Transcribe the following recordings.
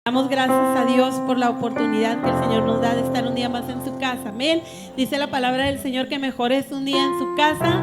Damos gracias a Dios por la oportunidad que el Señor nos da de estar un día más en su casa. Amén. Dice la palabra del Señor que mejor es un día en su casa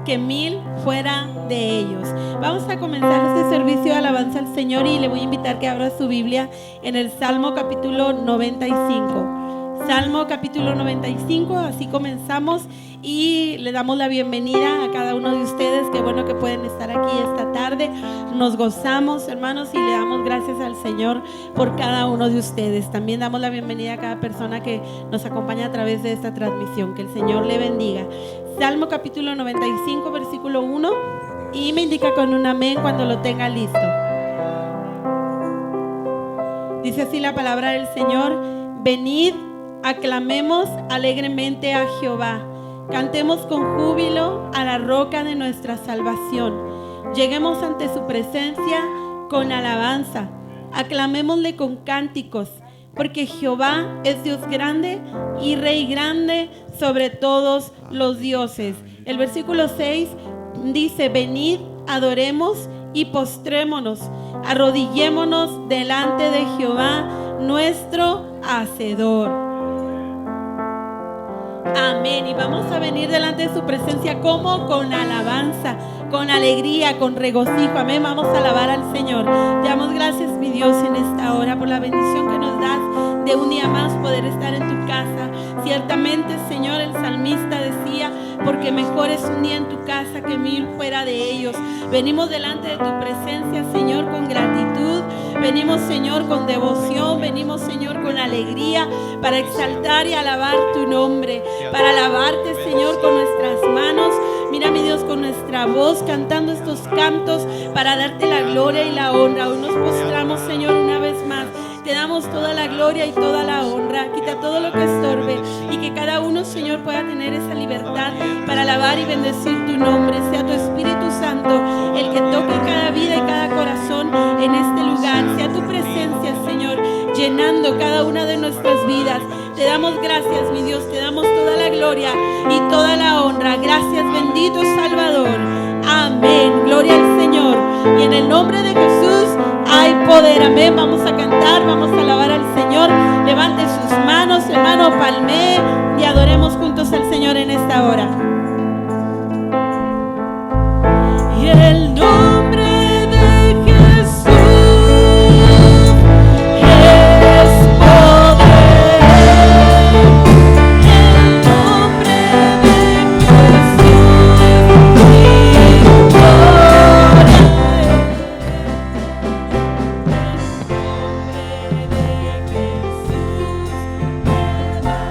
que 1000 fuera de ellos. Vamos a comenzar este servicio de alabanza al Señor y le voy a invitar que abra su Biblia en el Salmo capítulo 95. Salmo capítulo 95, así comenzamos y le damos la bienvenida a cada uno de ustedes. Qué bueno que pueden estar aquí esta tarde. Nos gozamos, hermanos, y le damos gracias al Señor por cada uno de ustedes. También damos la bienvenida a cada persona que nos acompaña a través de esta transmisión. Que el Señor le bendiga. Salmo capítulo 95, versículo 1, y me indica con un amén cuando lo tenga listo. Dice así la palabra del Señor: venid, aclamemos alegremente a Jehová, cantemos con júbilo a la roca de nuestra salvación. Lleguemos ante su presencia con alabanza, aclamémosle con cánticos, porque Jehová es Dios grande y Rey grande sobre todos los dioses. El versículo 6 dice: venid, adoremos y postrémonos, arrodillémonos delante de Jehová nuestro Hacedor. Amén. Y vamos a venir delante de su presencia como con alabanza, con alegría, con regocijo. Amén. Vamos a alabar al Señor. Te damos gracias, mi Dios, en esta hora por la bendición que nos das de un día más poder estar en tu casa. Ciertamente, Señor, el salmista decía: porque mejor es un día en tu casa que 1000 fuera de ellos. Venimos delante de tu presencia, Señor, con gratitud. Venimos, Señor, con devoción. Venimos, Señor, con alegría para exaltar y alabar tu nombre, para alabarte, Señor, con nuestras manos. Mira, mi Dios, con nuestra voz, cantando estos cantos para darte la gloria y la honra. Hoy nos postramos, Señor, una vez más. Te damos toda la gloria y toda la honra. Quita todo lo que estorbe y que cada uno, Señor, pueda tener esa libertad para alabar y bendecir tu nombre. Sea tu Espíritu Santo el que toque cada vida y cada corazón en este lugar. Sea tu presencia, Señor, llenando cada una de nuestras vidas. Te damos gracias, mi Dios. Te damos toda la gloria y toda la honra. Gracias, bendito Salvador. Amén. Gloria al Señor. Y en el nombre de Jesús hay poder. Amén. Vamos a cantar, vamos a alabar al Señor. Levante sus manos, hermano, palmee y adoremos juntos al Señor en esta hora. Y el nombre de Jesús es poder. El nombre de Jesús es victoria. El nombre de Jesús levanta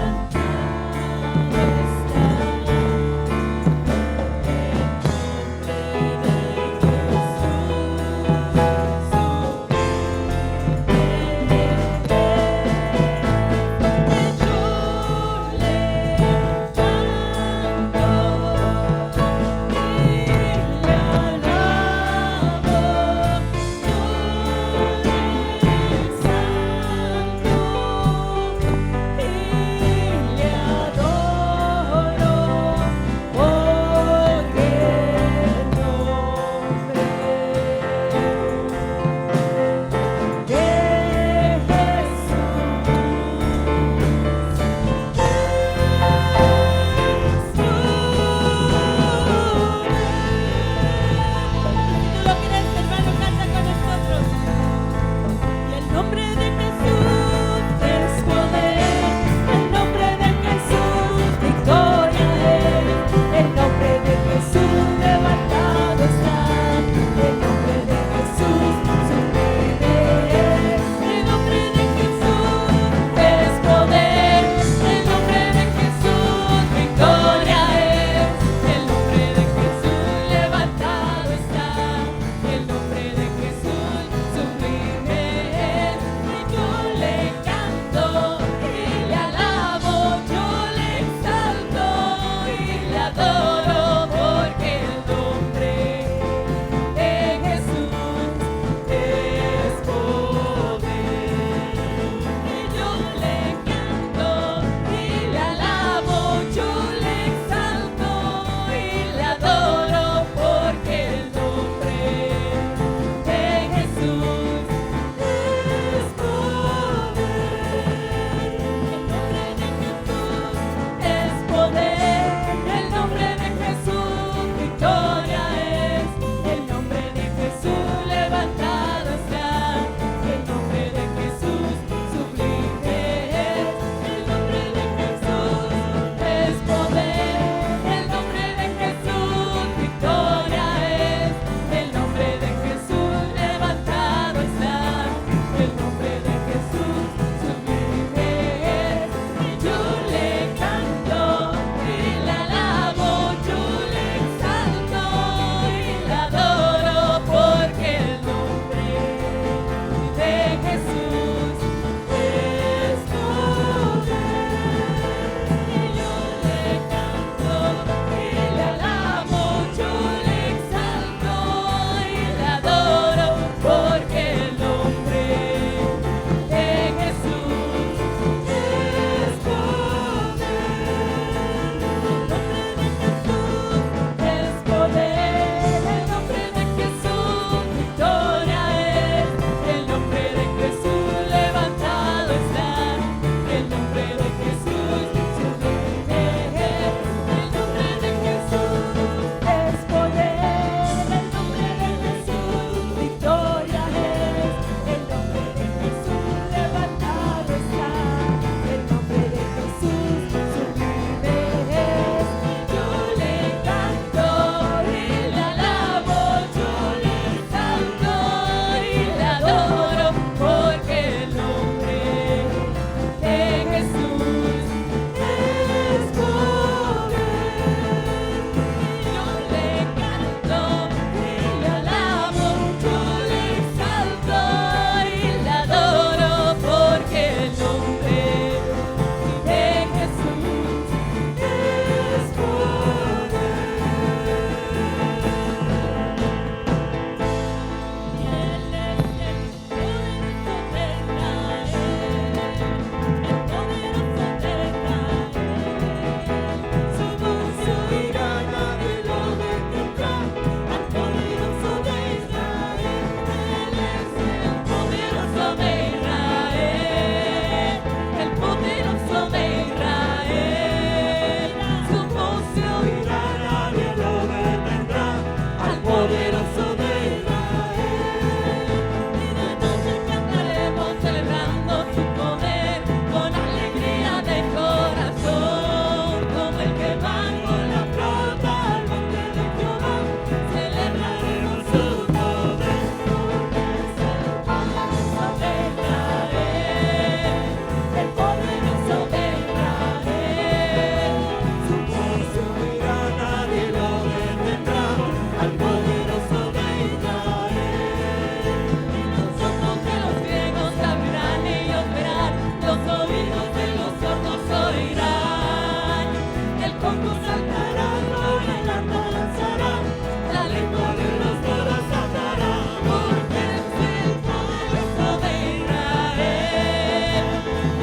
pocos saltarán, con el arco lanzarán, la lengua de los toros atará, porque es el poderoso de Israel,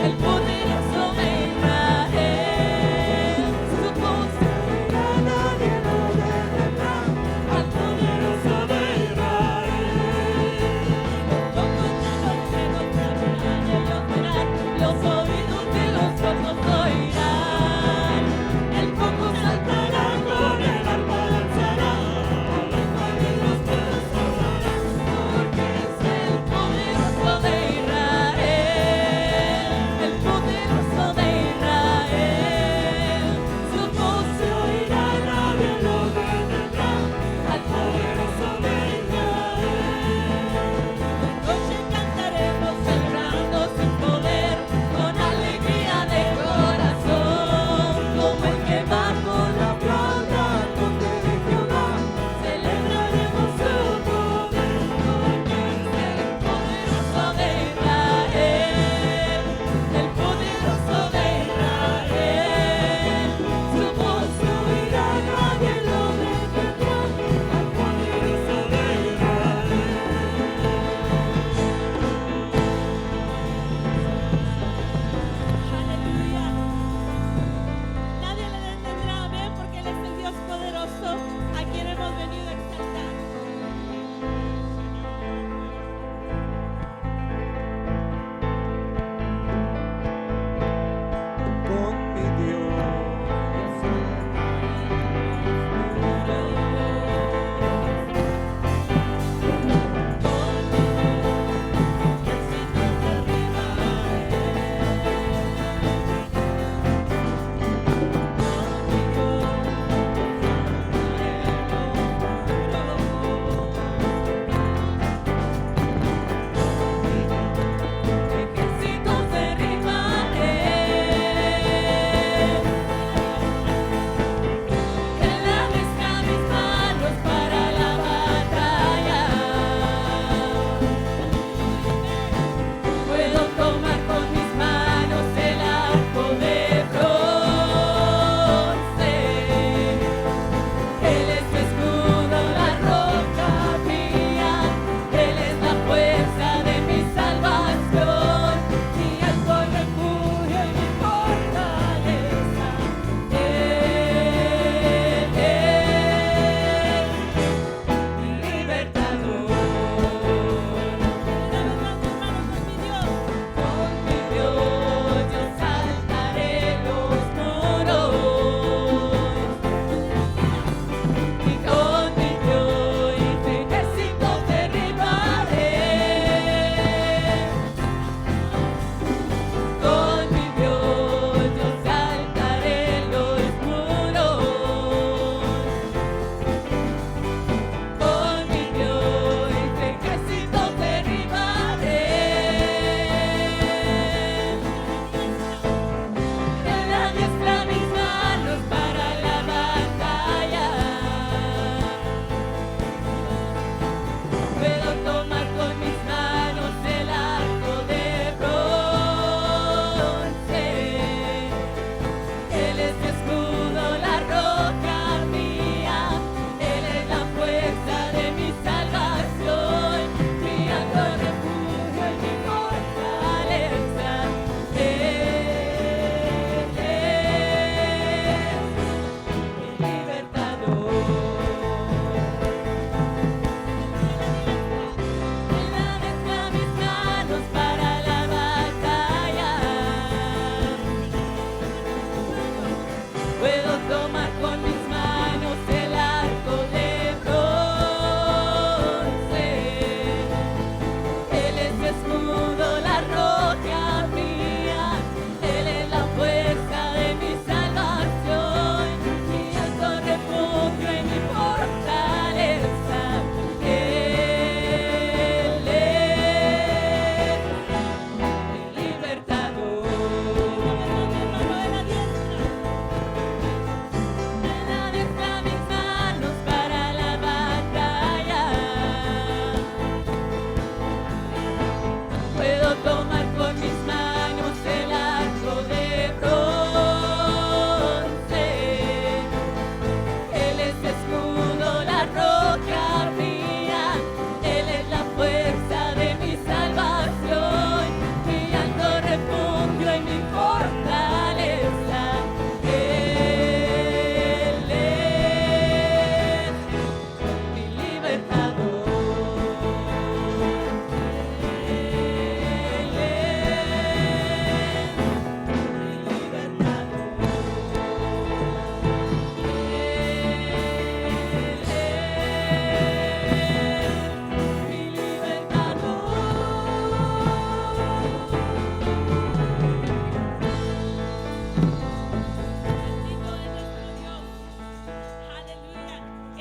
el poderoso de Israel. Su voz nadie lo detendrá, al poderoso de Israel. Los ojos de los ciegos se abrirán, ellos verán, los oídos de los sordos oirán. El poco saltará.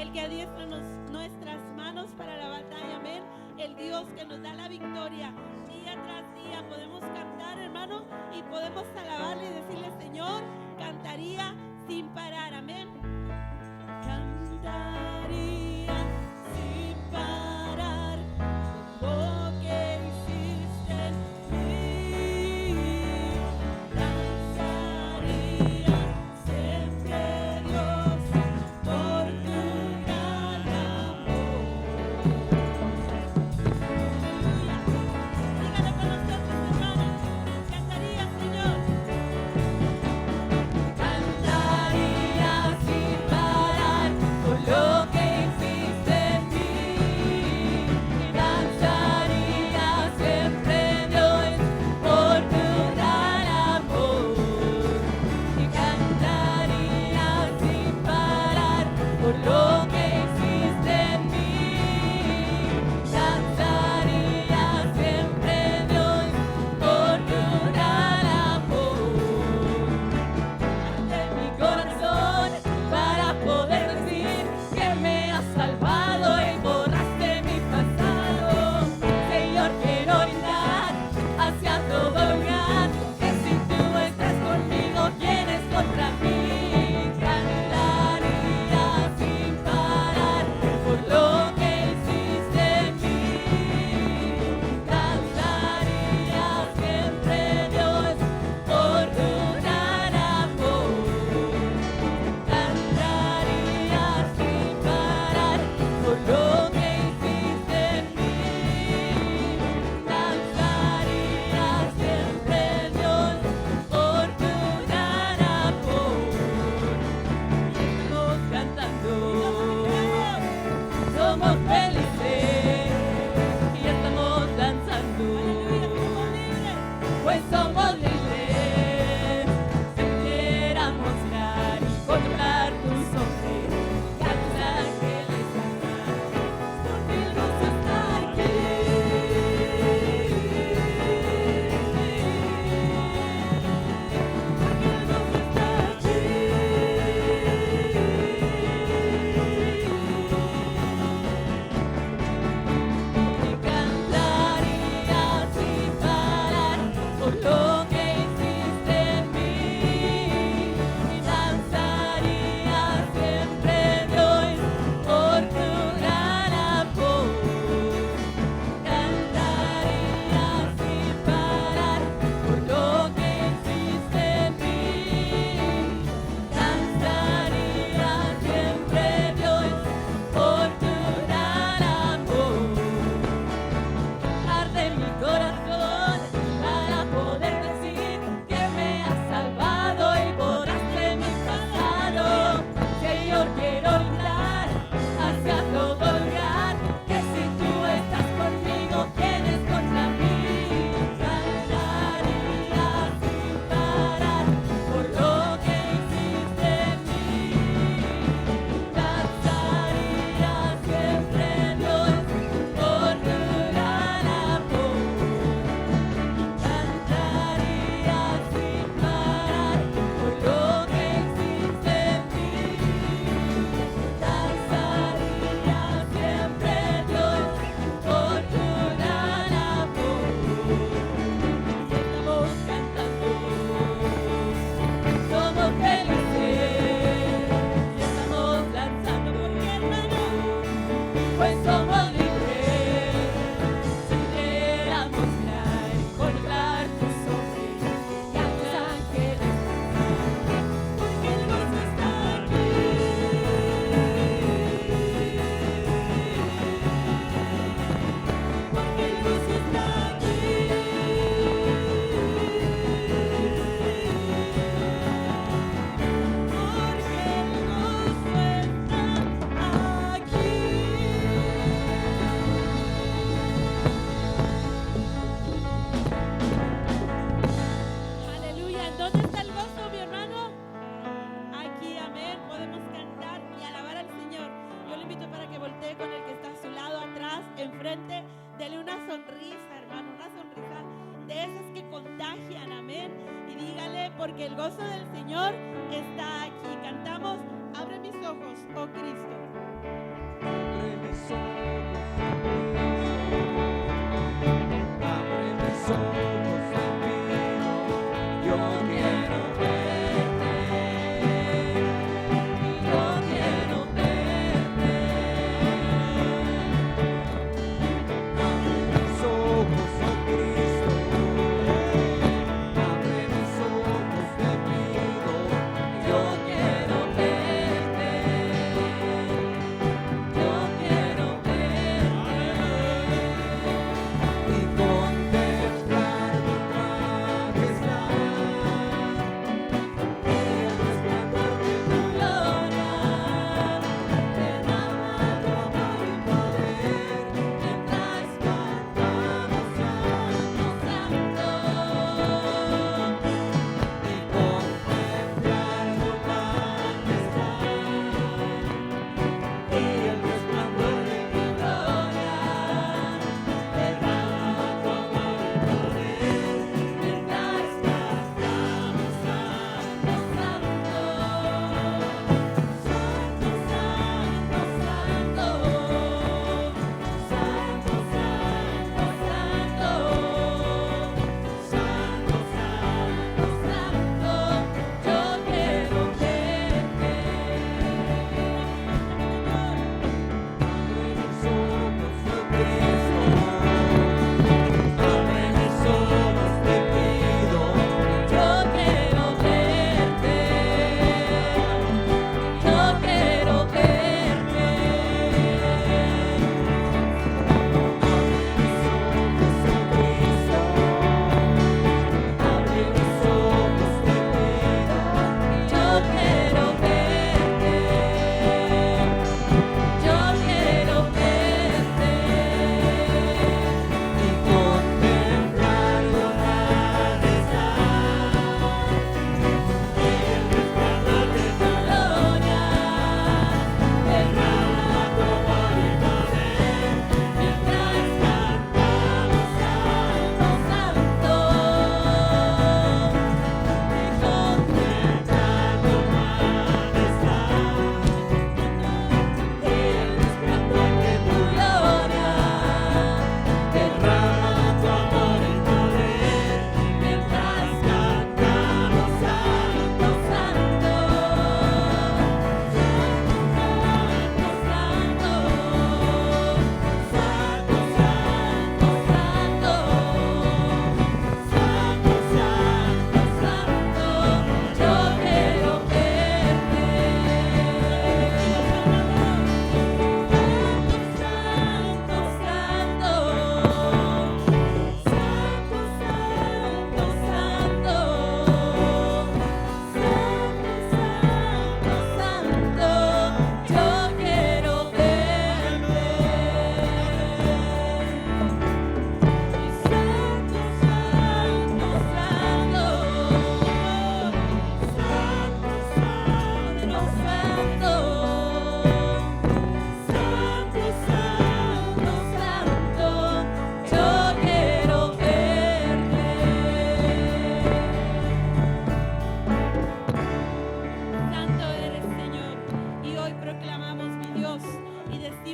el que adiestra nuestras manos para la batalla, amén. El Dios que nos da la victoria día tras día. Podemos cantar, hermano, y podemos alabarle y decirle: Señor, cantaría sin parar, amén. Cantaría sin parar lo que hiciste en mí. Danzaría siempre, Dios, por tu gran amor. Aleluya. Dígalo con nosotros, hermanos. Cantaría, Señor. Cantaría sin parar por lo que hiciste en mí. Danzaría siempre, Dios, por tu gran amor. Y cantaría sin parar por lo que hiciste en mí. Danzaría siempre, Dios, por tu gran amor. De mi corazón para poder decir que me has salvado y borraste mi pasado. Señor, quiero gritar hacia todo lugar que si tú estás conmigo, vienes contra mí. Cantaría sin parar por lo que hiciste en mí. Danzaría siempre, Dios, por tu gran amor. Cantaría sin parar por lo que hiciste en mí. Danzaría siempre, Dios, por tu gran amor. Estamos cantando, somos felices y estamos danzando. Pues somos libres, queramos mirar y controlar tu nombre, y a tus ángeles cantar, porque el gozo está aquí. Porque el gozo está aquí. Y cantaría sin parar por lo que hiciste en mí. Y danzaría siempre, Dios, por tu gran amor. Cantaría sin parar por lo que hiciste en mí. Danzaría siempre, Dios, por tu gran amor. Arde mi corazón para poder decir que me has salvado y borraste mi pasado. Señor, quiero gritar hacia todo lugar que si tú estás conmigo, vienes contra mí. Cantaría sin parar por lo que hiciste en mí. Danzaría siempre, Dios, por tu gran amor. Cantaría sin parar por lo que hiciste en mí. Danzaría siempre, Dios, por tu gran amor. Y estamos cantando, somos felices y estamos danzando, porque hermano, pues somos libres, si queramos mirar y contemplar tu nombre, y a tus ángeles cantar, porque el gozo está aquí. Porque el gozo está aquí. Porque el gozo está aquí. Aleluya. ¿Dónde está el gozo, mi hermano? Aquí, amén. Podemos cantar y alabar al Señor. Yo le invito para que voltee con el que está a su lado, atrás, enfrente. Dele una sonrisa, hermano, una sonrisa de esas que contagian, amén. Y dígale: porque el gozo del Señor está aquí. Cantamos: abre mis ojos, oh Cristo.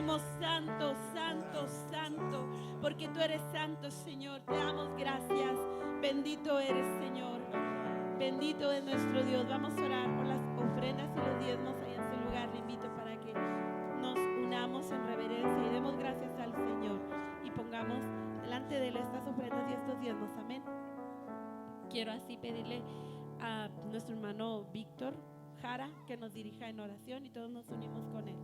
decimos santo, santo, santo, porque tú eres santo, Señor. Te damos gracias. Bendito eres, Señor. Bendito es nuestro Dios. Vamos a orar por las ofrendas y los diezmos ahí en su lugar. Le invito para que nos unamos en reverencia y demos gracias al Señor y pongamos delante de Él estas ofrendas y estos diezmos. Amén. Quiero así pedirle a nuestro hermano Víctor Jara que nos dirija en oración y todos nos unimos con él.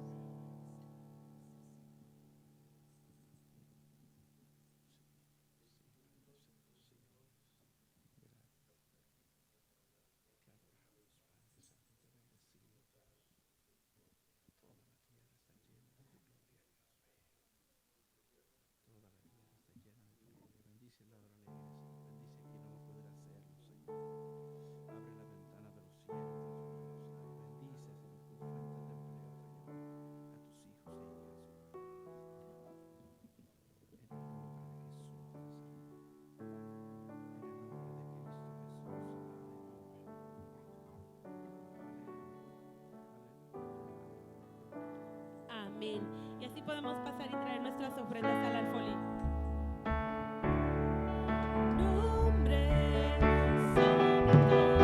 Bendice la obra de la iglesia, bendice a quien no va a poder hacerlo, Señor. Abre la ventana de los cielos, bendice, Señor, con fuentes de empleo, Señor, a tus hijos y hijas, Señor. En el nombre de Jesús de Nazaret, en el nombre de Cristo Jesús, aleluya. Amén. Y así podemos pasar y traer nuestras ofrendas al alfolí. Sobre todo nombre,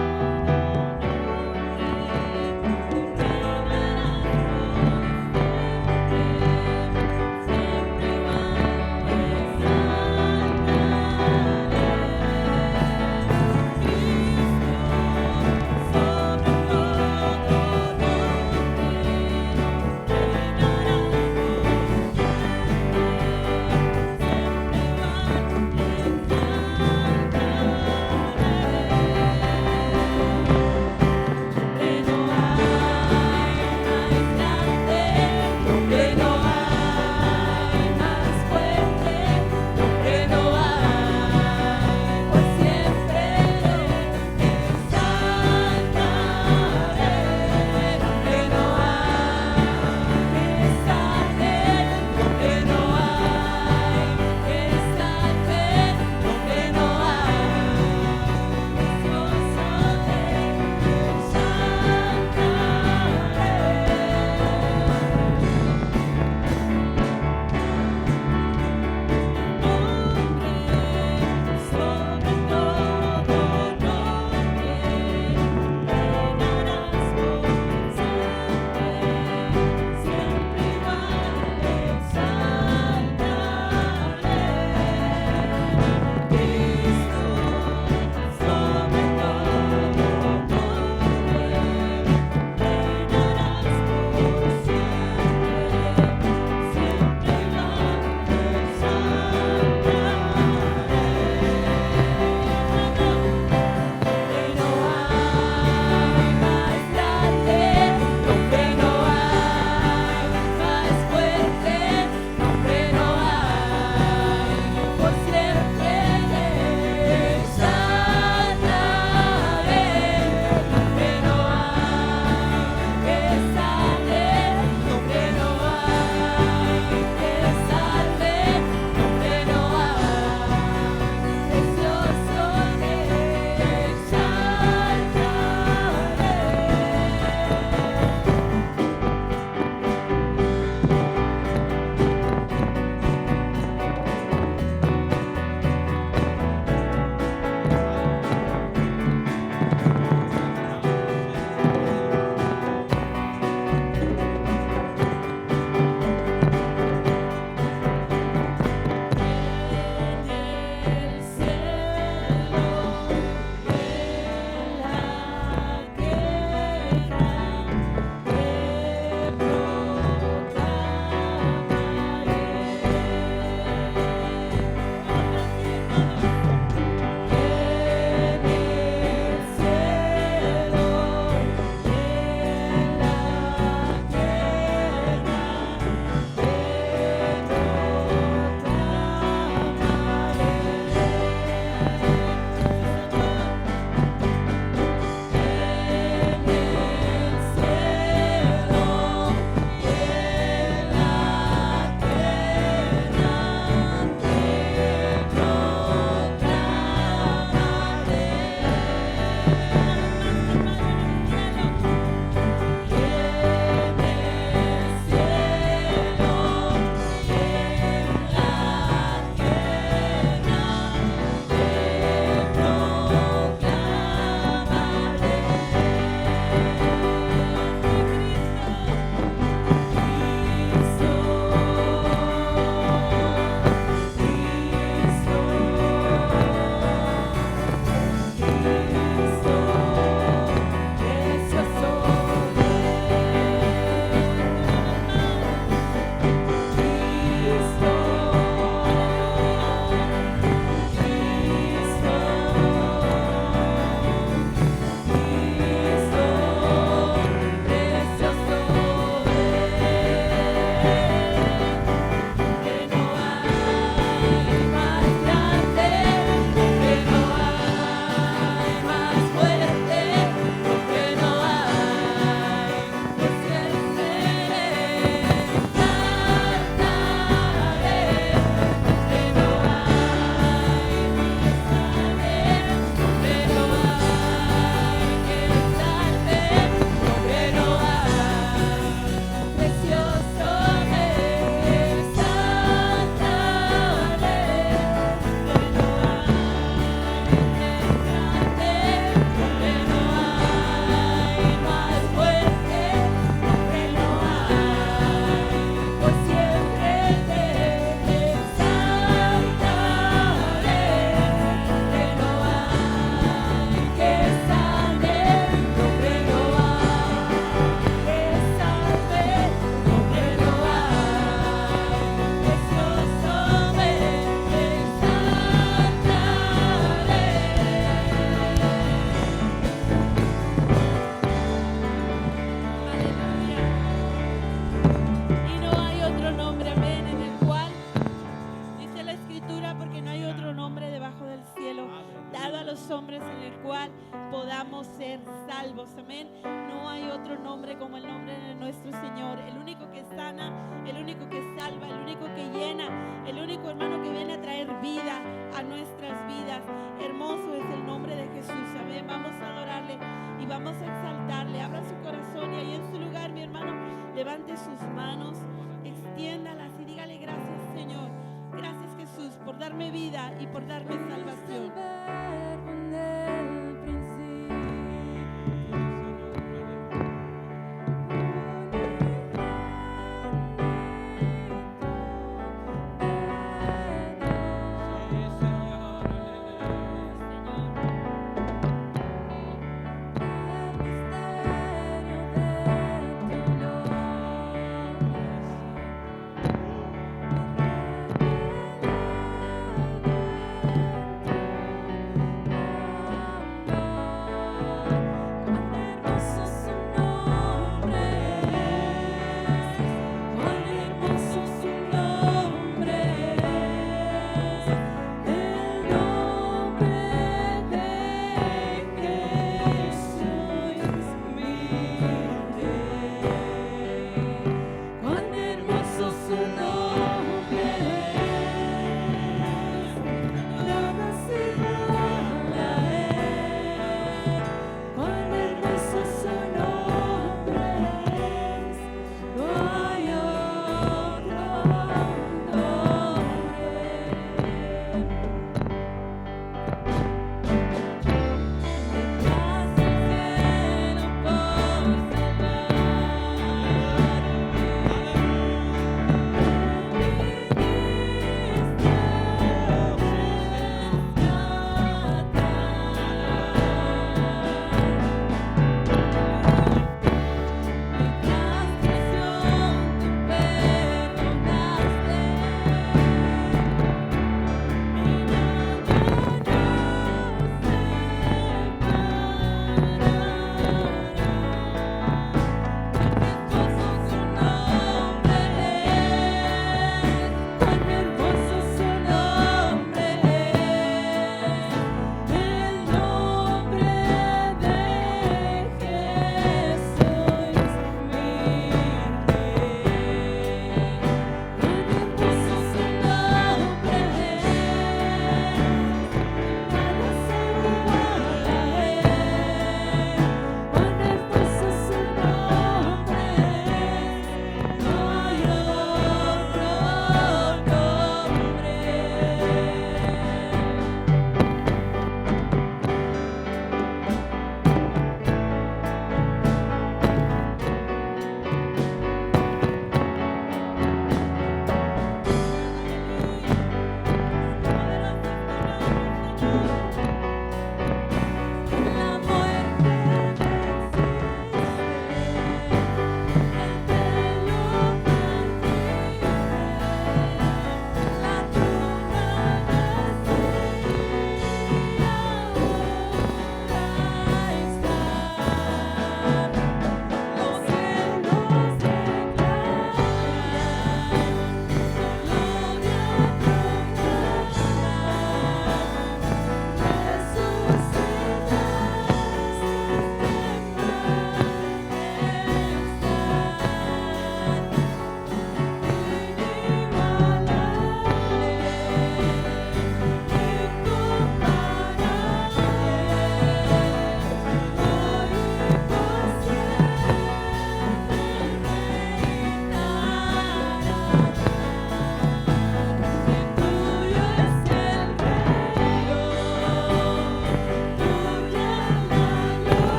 Dios, amén. No hay otro nombre como el nombre de nuestro Señor, el único que sana, el único que salva, el único que llena, el único, hermano, que viene a traer vida a nuestras vidas. Hermoso es el nombre de Jesús, amén. Vamos a adorarle y vamos a exaltarle. Abra su corazón y ahí en su lugar, mi hermano, levante sus manos, extiéndalas y dígale: gracias, Señor. Gracias, Jesús, por darme vida y por darme salvación. Verbo en el principio.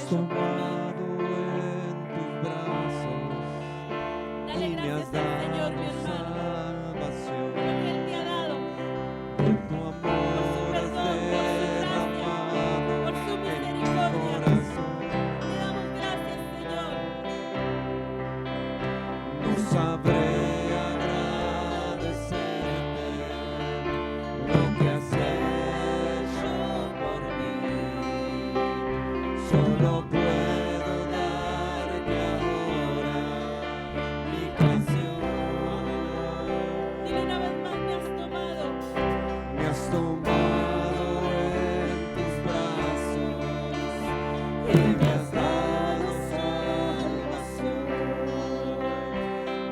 tomado en tus brazos Dale y me has gracias al Señor, mi dado hermano, salvación. por lo que Él te ha dado, Tu por su amor es perdón, por su gracia, derramado por su en mi misericordia. corazón. Te damos gracias, Señor. No sabré agradecerte lo que has hecho por mí. Solo puedo darte ahora mi canción. Dile una vez más, me has tomado. Me has tomado en tus brazos y me has dado salvación.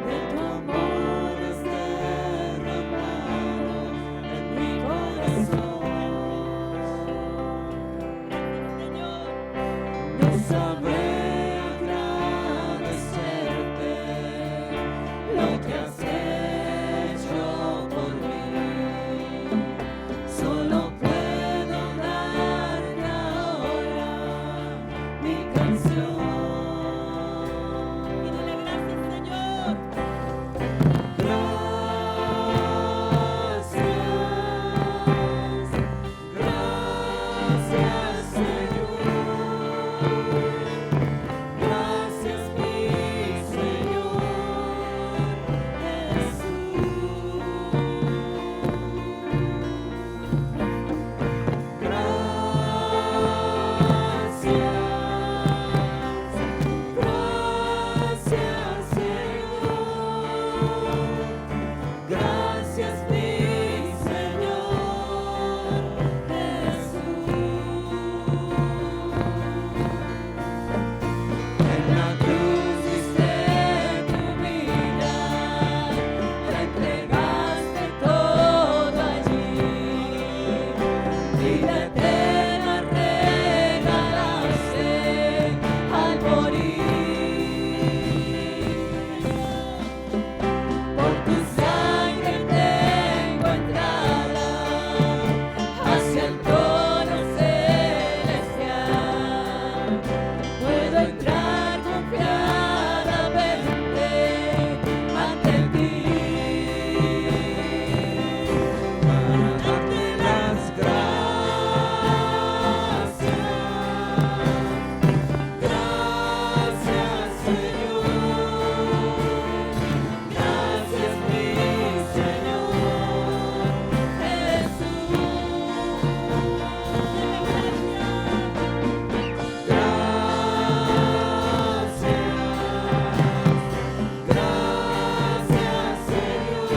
De tu amor es derramado en mi corazón. Señor, No sabré agradecerte lo que has hecho por mí. Solo puedo darte ahora mi canción. y dile gracias, Señor. Gracias, Señor. Gracias, mi Señor Gracias, Señor. Gracias, mi Señor Jesús. En la cruz diste tu vida, la entregaste todo allí. Vida eterna regalaste al morir. Por tu sangre tengo entrada hacia el trono celestial. Puedo entrar confiadamente ante ti para darte las gracias. Gracias, Señor. Gracias, mi Señor Jesús. Gracias, Señor.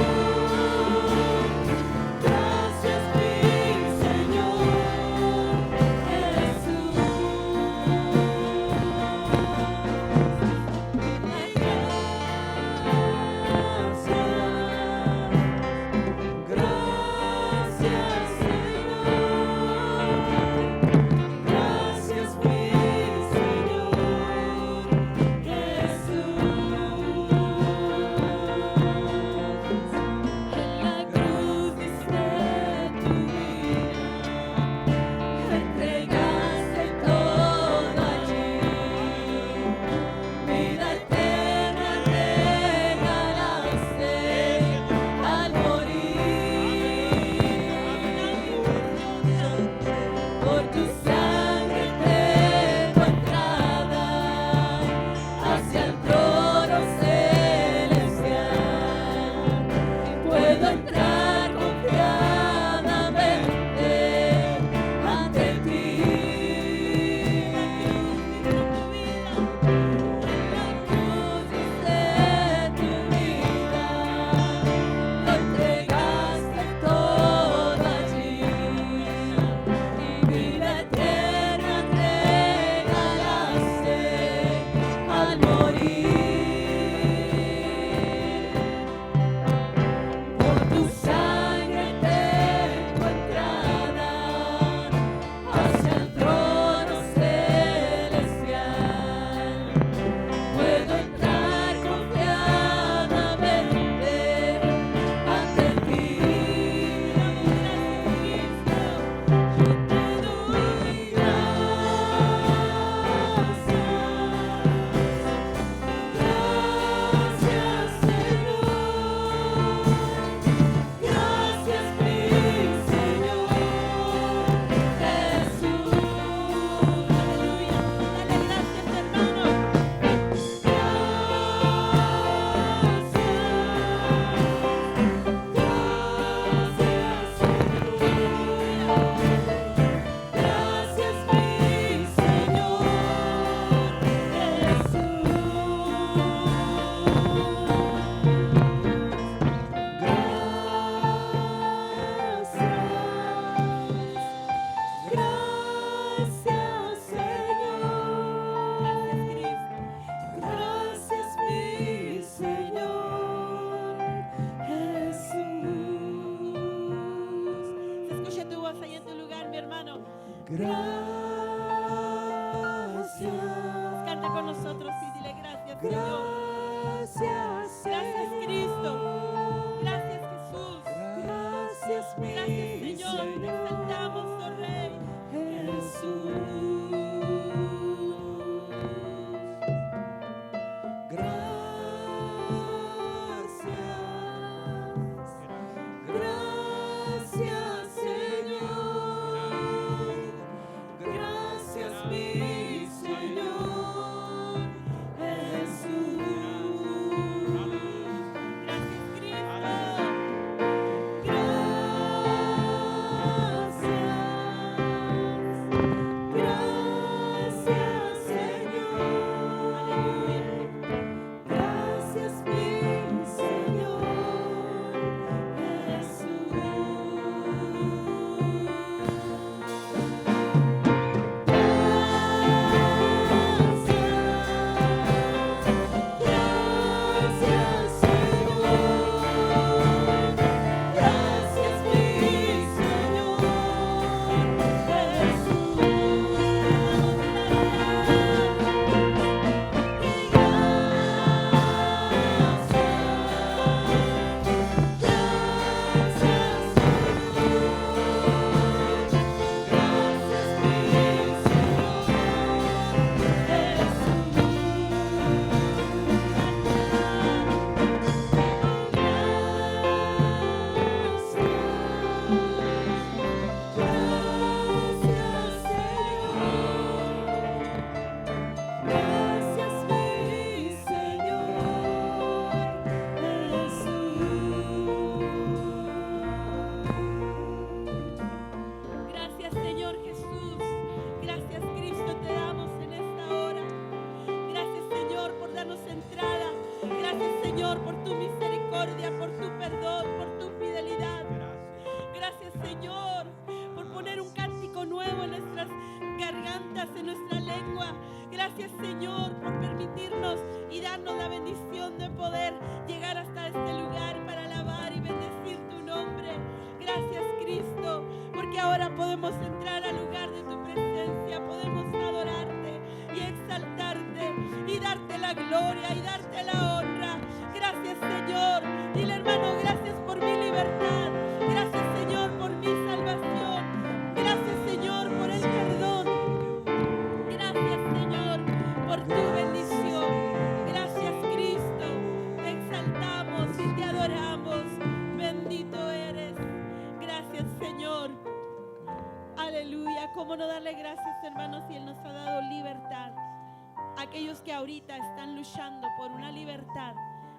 Gracias, mi Señor Jesús. Gracias, Señor. Gracias, mi Señor Jesús. En la cruz diste tu vida, entregaste todo allí. Vida eterna regalaste al morir. Por tu sangre tengo entrada hacia el trono celestial. Puedo entrar confiadamente ante ti. La cruz diste tu vida, lo entregaste todo allí. Y vida eterna regalaste al morir. Señor. Gracias, Gracias, Cristo. Señor. Gracias, Jesús. Gracias, mi Gracias, Señor. Te exaltamos, oh Rey. Jesús. Gracias, Señor. Gracias, mi Señor. Jesús. Gracias, Cristo. Gracias, Señor. Gracias, mi Señor Gracias, Señor. Gracias, mi Señor Gracias, mi Señor Gracias, Señor Jesús. Gracias, Cristo, te damos en esta hora. Gracias, Señor, por darnos entrada. Gracias, Señor, por tu misericordia, por tu perdón, por tu fidelidad. Gracias, Señor, por poner un cántico nuevo en nuestras gargantas, en nuestra lengua. Gracias, Señor, por permitirnos y darnos la bendición de poder llegar hasta este lugar para alabar y bendecir tu nombre. Gracias, Cristo, porque ahora podemos entrar al lugar de tu presencia, podemos adorarte y exaltarte y darte la gloria y darte la honra. Gracias, Señor. Dile, hermano, gracias por mi libertad. Gracias, Señor, por mi salvación. Gracias, Señor, por el perdón. Gracias, Señor, por tu bendición. Gracias, Cristo. Te exaltamos y te adoramos. Bendito eres. Gracias, Señor. Aleluya. ¿Cómo no darle gracias, hermanos, si Él nos ha dado libertad? Aquellos que ahorita están luchando por una libertad,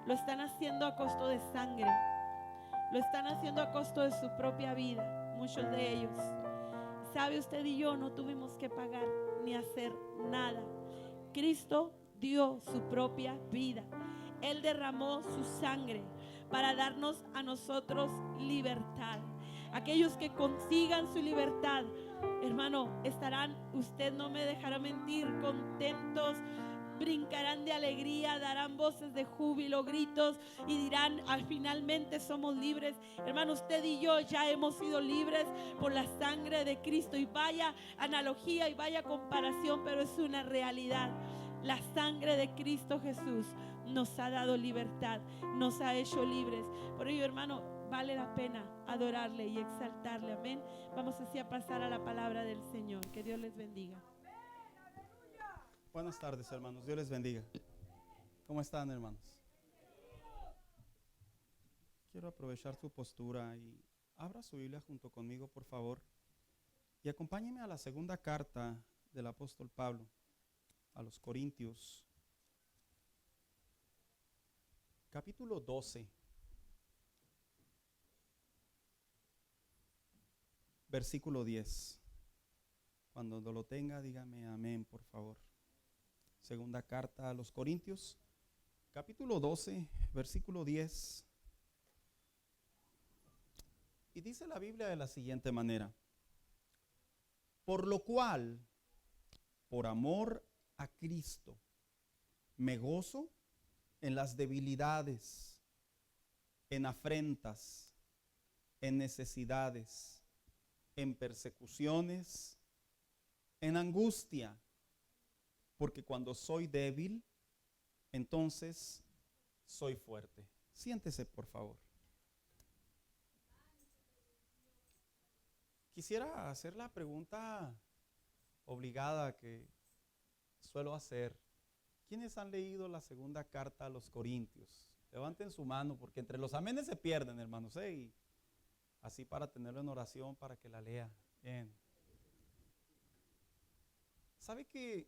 lo están haciendo a costo de sangre. Lo están haciendo a costo de su propia vida, muchos de ellos. Sabe, usted y yo no tuvimos que pagar ni hacer nada. Cristo dio su propia vida. Él derramó su sangre para darnos a nosotros libertad. Aquellos que consigan su libertad, hermano, estarán, usted no me dejará mentir, contentos, brincarán de alegría, darán voces de júbilo, gritos y dirán, finalmente somos libres. Hermano, usted y yo ya hemos sido libres por la sangre de Cristo. Y vaya analogía y vaya comparación, pero es una realidad. La sangre de Cristo Jesús nos ha dado libertad, nos ha hecho libres. Por ello, hermano, vale la pena adorarle y exaltarle. Amén. Vamos así a pasar a la palabra del Señor. Que Dios les bendiga. Buenas tardes, hermanos. Dios les bendiga. ¿Cómo están, hermanos? Quiero aprovechar su postura y abra su Biblia junto conmigo, por favor. Y acompáñeme a la segunda carta del apóstol Pablo a los Corintios, capítulo 12. Versículo 10. Cuando lo tenga, dígame amén, por favor. Segunda carta a los Corintios, capítulo 12, versículo 10. Y dice la Biblia de la siguiente manera: por lo cual, por amor a Cristo, me gozo en las debilidades, en afrentas, en necesidades, en persecuciones, en angustia, porque cuando soy débil, entonces soy fuerte. Siéntese, por favor. Quisiera hacer la pregunta obligada que suelo hacer. ¿Quiénes han leído la segunda carta a los Corintios? Levanten su mano, porque entre los amenes se pierden, hermanos, y así para tenerlo en oración, para que la lea. Bien. ¿Sabe que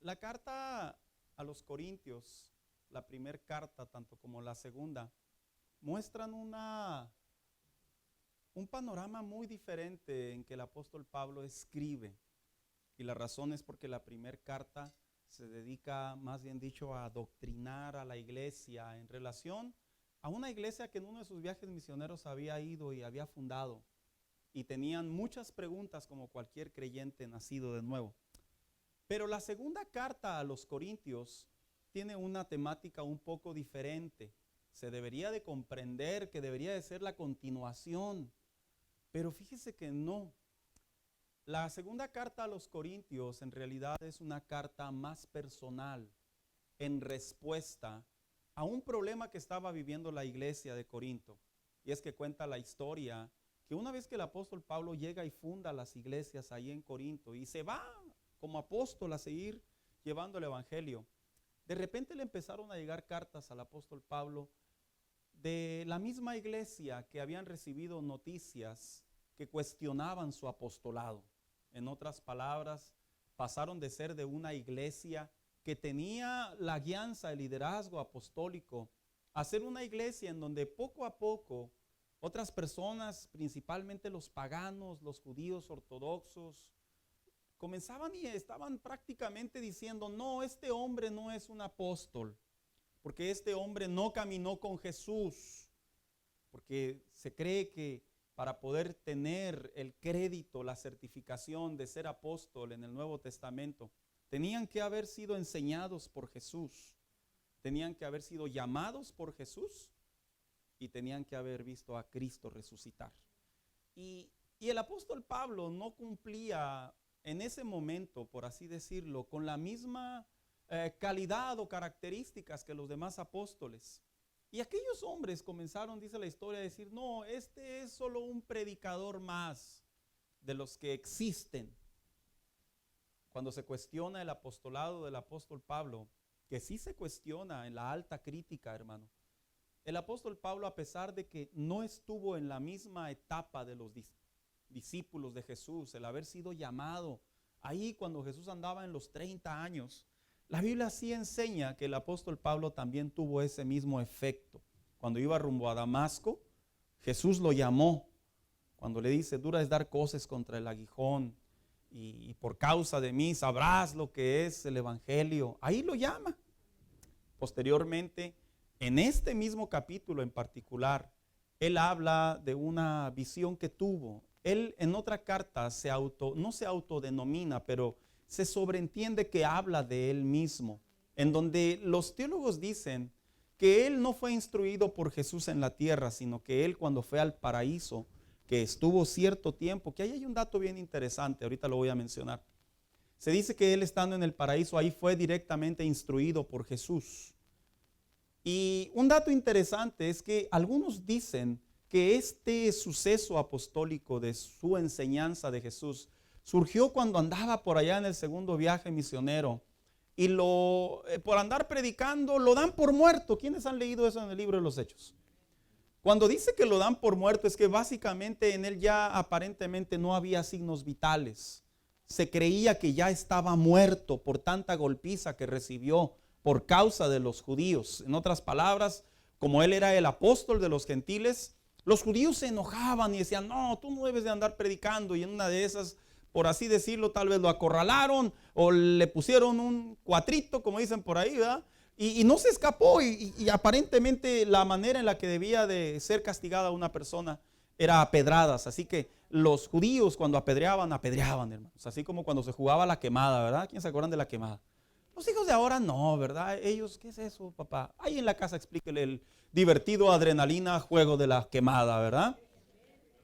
la carta a los Corintios, la primera carta, tanto como la segunda, muestran un panorama muy diferente en que el apóstol Pablo escribe? Y la razón es porque la primera carta se dedica, más bien dicho, a adoctrinar a la iglesia en relación a una iglesia que en uno de sus viajes misioneros había ido y había fundado. Y tenían muchas preguntas como cualquier creyente nacido de nuevo. Pero la segunda carta a los Corintios tiene una temática un poco diferente. Se debería de comprender que debería de ser la continuación. Pero fíjese que no. La segunda carta a los Corintios en realidad es una carta más personal en respuesta a un problema que estaba viviendo la iglesia de Corinto. Y es que cuenta la historia que una vez que el apóstol Pablo llega y funda las iglesias ahí en Corinto y se va como apóstol a seguir llevando el evangelio, de repente le empezaron a llegar cartas al apóstol Pablo de la misma iglesia que habían recibido noticias que cuestionaban su apostolado. En otras palabras, pasaron de ser de una iglesia que tenía la guianza, el liderazgo apostólico, a ser una iglesia en donde poco a poco otras personas, principalmente los paganos, los judíos ortodoxos, comenzaban y estaban prácticamente diciendo: no, este hombre no es un apóstol, porque este hombre no caminó con Jesús, porque se cree que para poder tener el crédito, la certificación de ser apóstol en el Nuevo Testamento, tenían que haber sido enseñados por Jesús, tenían que haber sido llamados por Jesús y tenían que haber visto a Cristo resucitar. Y el apóstol Pablo no cumplía en ese momento, por así decirlo, con la misma calidad o características que los demás apóstoles. Y aquellos hombres comenzaron, dice la historia, a decir: no, este es solo un predicador más de los que existen. Cuando se cuestiona el apostolado del apóstol Pablo, que sí se cuestiona en la alta crítica, hermano, el apóstol Pablo, a pesar de que no estuvo en la misma etapa de los discípulos de Jesús, el haber sido llamado ahí cuando Jesús andaba en los 30 años, la Biblia sí enseña que el apóstol Pablo también tuvo ese mismo efecto. Cuando iba rumbo a Damasco, Jesús lo llamó. Cuando le dice: dura es dar coces contra el aguijón, y por causa de mí sabrás lo que es el evangelio. Ahí lo llama. Posteriormente, en este mismo capítulo en particular, él habla de una visión que tuvo. Él en otra carta no se autodenomina, pero se sobreentiende que habla de él mismo, en donde los teólogos dicen que él no fue instruido por Jesús en la tierra, sino que él, cuando fue al paraíso, que estuvo cierto tiempo, que ahí hay un dato bien interesante, ahorita lo voy a mencionar. Se dice que él, estando en el paraíso, ahí fue directamente instruido por Jesús. Y un dato interesante es que algunos dicen que este suceso apostólico de su enseñanza de Jesús surgió cuando andaba por allá en el segundo viaje misionero, y por andar predicando lo dan por muerto. ¿Quiénes han leído eso en el libro de los Hechos? Cuando dice que lo dan por muerto, es que básicamente en él ya aparentemente no había signos vitales. Se creía que ya estaba muerto por tanta golpiza que recibió por causa de los judíos. En otras palabras, como él era el apóstol de los gentiles, los judíos se enojaban y decían: no, tú no debes de andar predicando. Y en una de esas, por así decirlo, tal vez lo acorralaron o le pusieron un cuatrito, como dicen por ahí, ¿verdad? Y no se escapó, y aparentemente la manera en la que debía de ser castigada una persona era a pedradas. Así que los judíos, cuando apedreaban, hermanos. Así como cuando se jugaba la quemada, ¿verdad? ¿Quién se acuerdan de la quemada? Los hijos de ahora no, ¿verdad? Ellos, ¿qué es eso, papá? Ahí en la casa explíquele el divertido adrenalina juego de la quemada, ¿verdad?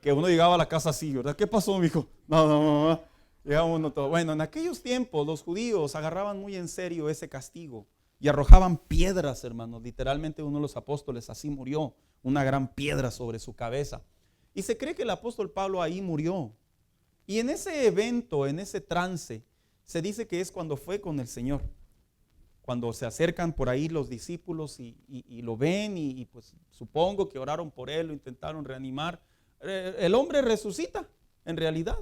Que uno llegaba a la casa así, ¿verdad? ¿Qué pasó, mijo? No. Llega uno todo. Bueno, en aquellos tiempos los judíos agarraban muy en serio ese castigo y arrojaban piedras, hermanos. Literalmente uno de los apóstoles así murió, una gran piedra sobre su cabeza. Y se cree que el apóstol Pablo ahí murió. Y en ese evento, en ese trance, se dice que es cuando fue con el Señor. Cuando se acercan por ahí los discípulos y lo ven y pues supongo que oraron por él, lo intentaron reanimar. El hombre resucita en realidad.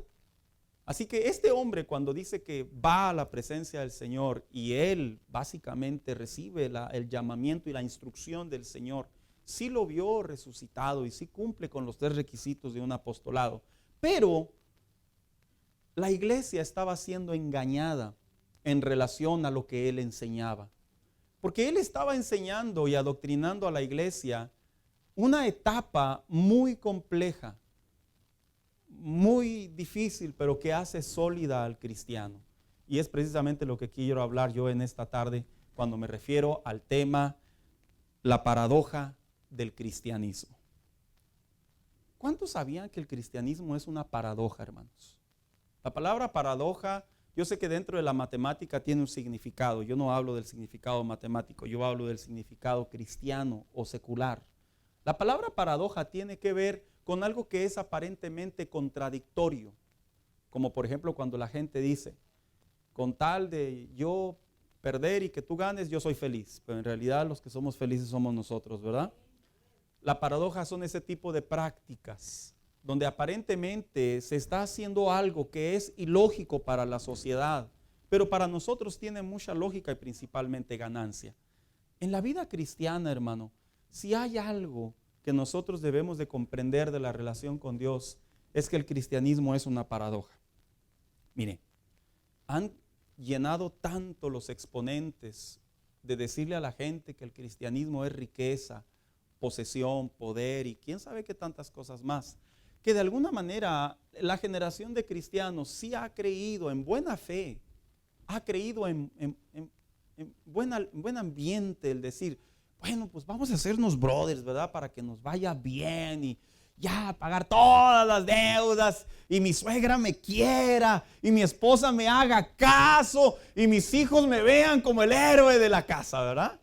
Así que este hombre, cuando dice que va a la presencia del Señor y él básicamente recibe el llamamiento y la instrucción del Señor, sí lo vio resucitado y sí cumple con los 3 requisitos de un apostolado. Pero la iglesia estaba siendo engañada en relación a lo que él enseñaba. Porque él estaba enseñando y adoctrinando a la iglesia una etapa muy compleja, muy difícil, pero que hace sólida al cristiano. Y es precisamente lo que quiero hablar yo en esta tarde cuando me refiero al tema, la paradoja del cristianismo. ¿Cuántos sabían que el cristianismo es una paradoja, hermanos? La palabra paradoja, yo sé que dentro de la matemática tiene un significado. Yo no hablo del significado matemático, yo hablo del significado cristiano o secular. La palabra paradoja tiene que ver con algo que es aparentemente contradictorio, como por ejemplo cuando la gente dice, con tal de yo perder y que tú ganes, yo soy feliz, pero en realidad los que somos felices somos nosotros, ¿verdad? La paradoja son ese tipo de prácticas, donde aparentemente se está haciendo algo que es ilógico para la sociedad, pero para nosotros tiene mucha lógica y principalmente ganancia. En la vida cristiana, hermano, si hay algo que nosotros debemos de comprender de la relación con Dios, es que el cristianismo es una paradoja. Mire, han llenado tanto los exponentes de decirle a la gente que el cristianismo es riqueza, posesión, poder y quién sabe qué tantas cosas más, que de alguna manera la generación de cristianos sí ha creído en buena fe, ha creído en buen ambiente el decir, bueno, pues vamos a hacernos brothers, ¿verdad? Para que nos vaya bien y ya pagar todas las deudas y mi suegra me quiera y mi esposa me haga caso y mis hijos me vean como el héroe de la casa, ¿verdad?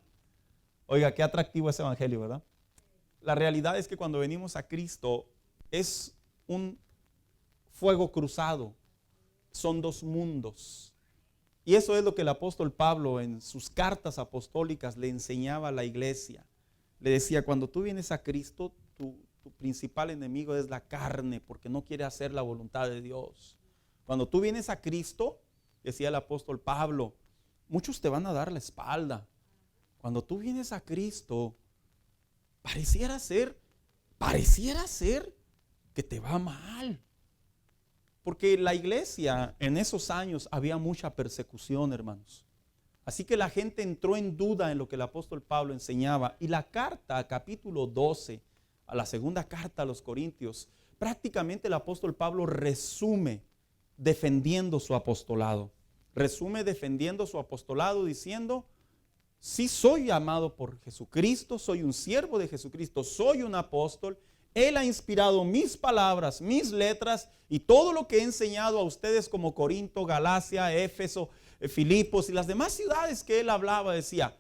Oiga, qué atractivo ese evangelio, ¿verdad? La realidad es que cuando venimos a Cristo es un fuego cruzado, son 2 mundos. Y eso es lo que el apóstol Pablo en sus cartas apostólicas le enseñaba a la iglesia. Le decía, cuando tú vienes a Cristo, tu principal enemigo es la carne, porque no quiere hacer la voluntad de Dios. Cuando tú vienes a Cristo, decía el apóstol Pablo, muchos te van a dar la espalda. Cuando tú vienes a Cristo, pareciera ser que te va mal. Porque la iglesia en esos años había mucha persecución, hermanos. Así que la gente entró en duda en lo que el apóstol Pablo enseñaba. Y la carta, capítulo 12, a la segunda carta a los Corintios, prácticamente el apóstol Pablo resume defendiendo su apostolado. Resume defendiendo su apostolado diciendo, sí soy llamado por Jesucristo, soy un siervo de Jesucristo, soy un apóstol. Él ha inspirado mis palabras, mis letras y todo lo que he enseñado a ustedes como Corinto, Galacia, Éfeso, Filipos y las demás ciudades que él hablaba, decía,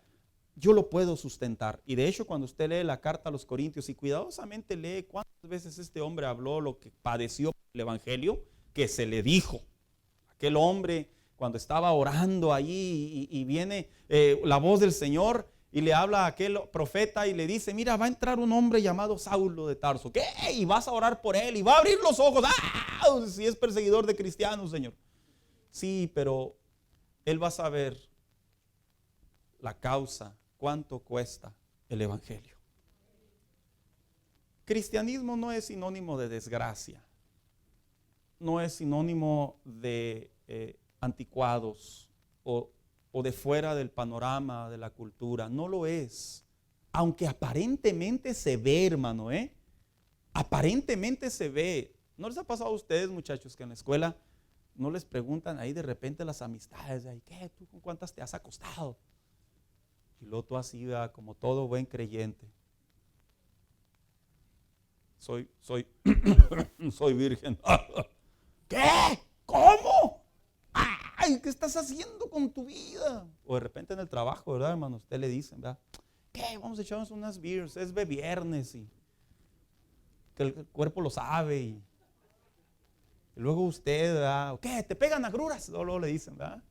yo lo puedo sustentar. Y de hecho cuando usted lee la carta a los Corintios y cuidadosamente lee cuántas veces este hombre habló lo que padeció el evangelio, que se le dijo. Aquel hombre cuando estaba orando allí y viene la voz del Señor y le habla a aquel profeta y le dice, mira, va a entrar un hombre llamado Saulo de Tarso. ¿Qué? Y vas a orar por él y va a abrir los ojos. ¡Ah! Si es perseguidor de cristianos, Señor. Sí, pero él va a saber la causa, cuánto cuesta el evangelio. Cristianismo no es sinónimo de desgracia. No es sinónimo de anticuados o de fuera del panorama de la cultura. No lo es. Aunque aparentemente se ve, hermano, aparentemente se ve. ¿No les ha pasado a ustedes, muchachos, que en la escuela no les preguntan ahí de repente las amistades? ¿Qué? ¿Tú con cuántas te has acostado? Y luego tú así, como todo buen creyente. Soy virgen. ¿Qué? ¿Cómo? ¿qué estás haciendo con tu vida? O de repente en el trabajo, ¿verdad, hermano? Usted le dicen, ¿verdad? ¿Qué? Vamos a echarnos unas beers, es viernes y que el cuerpo lo sabe y luego usted, ¿verdad? ¿Qué? ¿Te pegan agruras? Luego le dicen, ¿verdad?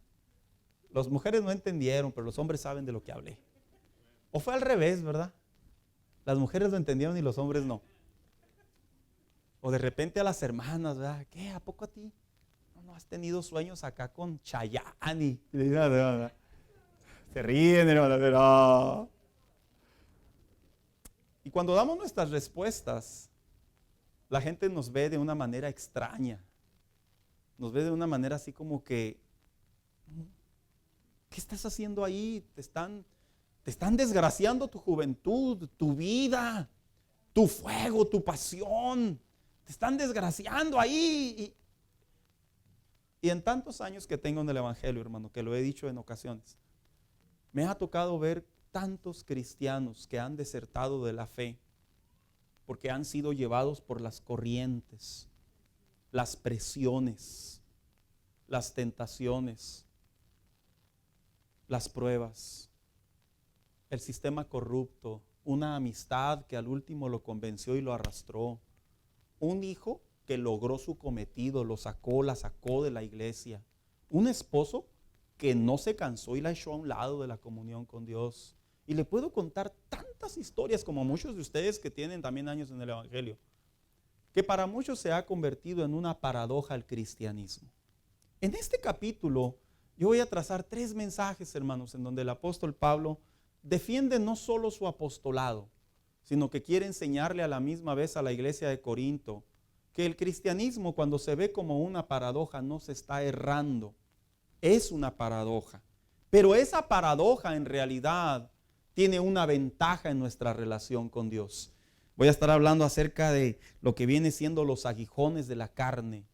Las mujeres no entendieron, pero los hombres saben de lo que hablé. O fue al revés, ¿verdad? Las mujeres lo entendieron y los hombres no. O de repente a las hermanas, ¿verdad? ¿Qué? ¿A poco a ti? No has tenido sueños acá con Chayanne. Se ríen, hermano, pero... Y cuando damos nuestras respuestas, la gente nos ve de una manera extraña. Nos ve de una manera así como que, ¿qué estás haciendo ahí? Te están desgraciando tu juventud, tu vida, tu fuego, tu pasión. Te están desgraciando ahí. Y en tantos años que tengo en el Evangelio, hermano, que lo he dicho en ocasiones, me ha tocado ver tantos cristianos que han desertado de la fe porque han sido llevados por las corrientes, las presiones, las tentaciones, las pruebas, el sistema corrupto, una amistad que al último lo convenció y lo arrastró, un hijo que logró su cometido, la sacó de la iglesia, un esposo que no se cansó y la echó a un lado de la comunión con Dios. Y le puedo contar tantas historias como muchos de ustedes que tienen también años en el Evangelio, que para muchos se ha convertido en una paradoja el cristianismo. En este capítulo yo voy a trazar 3 mensajes, hermanos, en donde el apóstol Pablo defiende no solo su apostolado, sino que quiere enseñarle a la misma vez a la iglesia de Corinto que el cristianismo, cuando se ve como una paradoja, no se está errando. Es una paradoja, pero esa paradoja en realidad tiene una ventaja en nuestra relación con Dios. Voy a estar hablando acerca de lo que viene siendo los aguijones de la carne.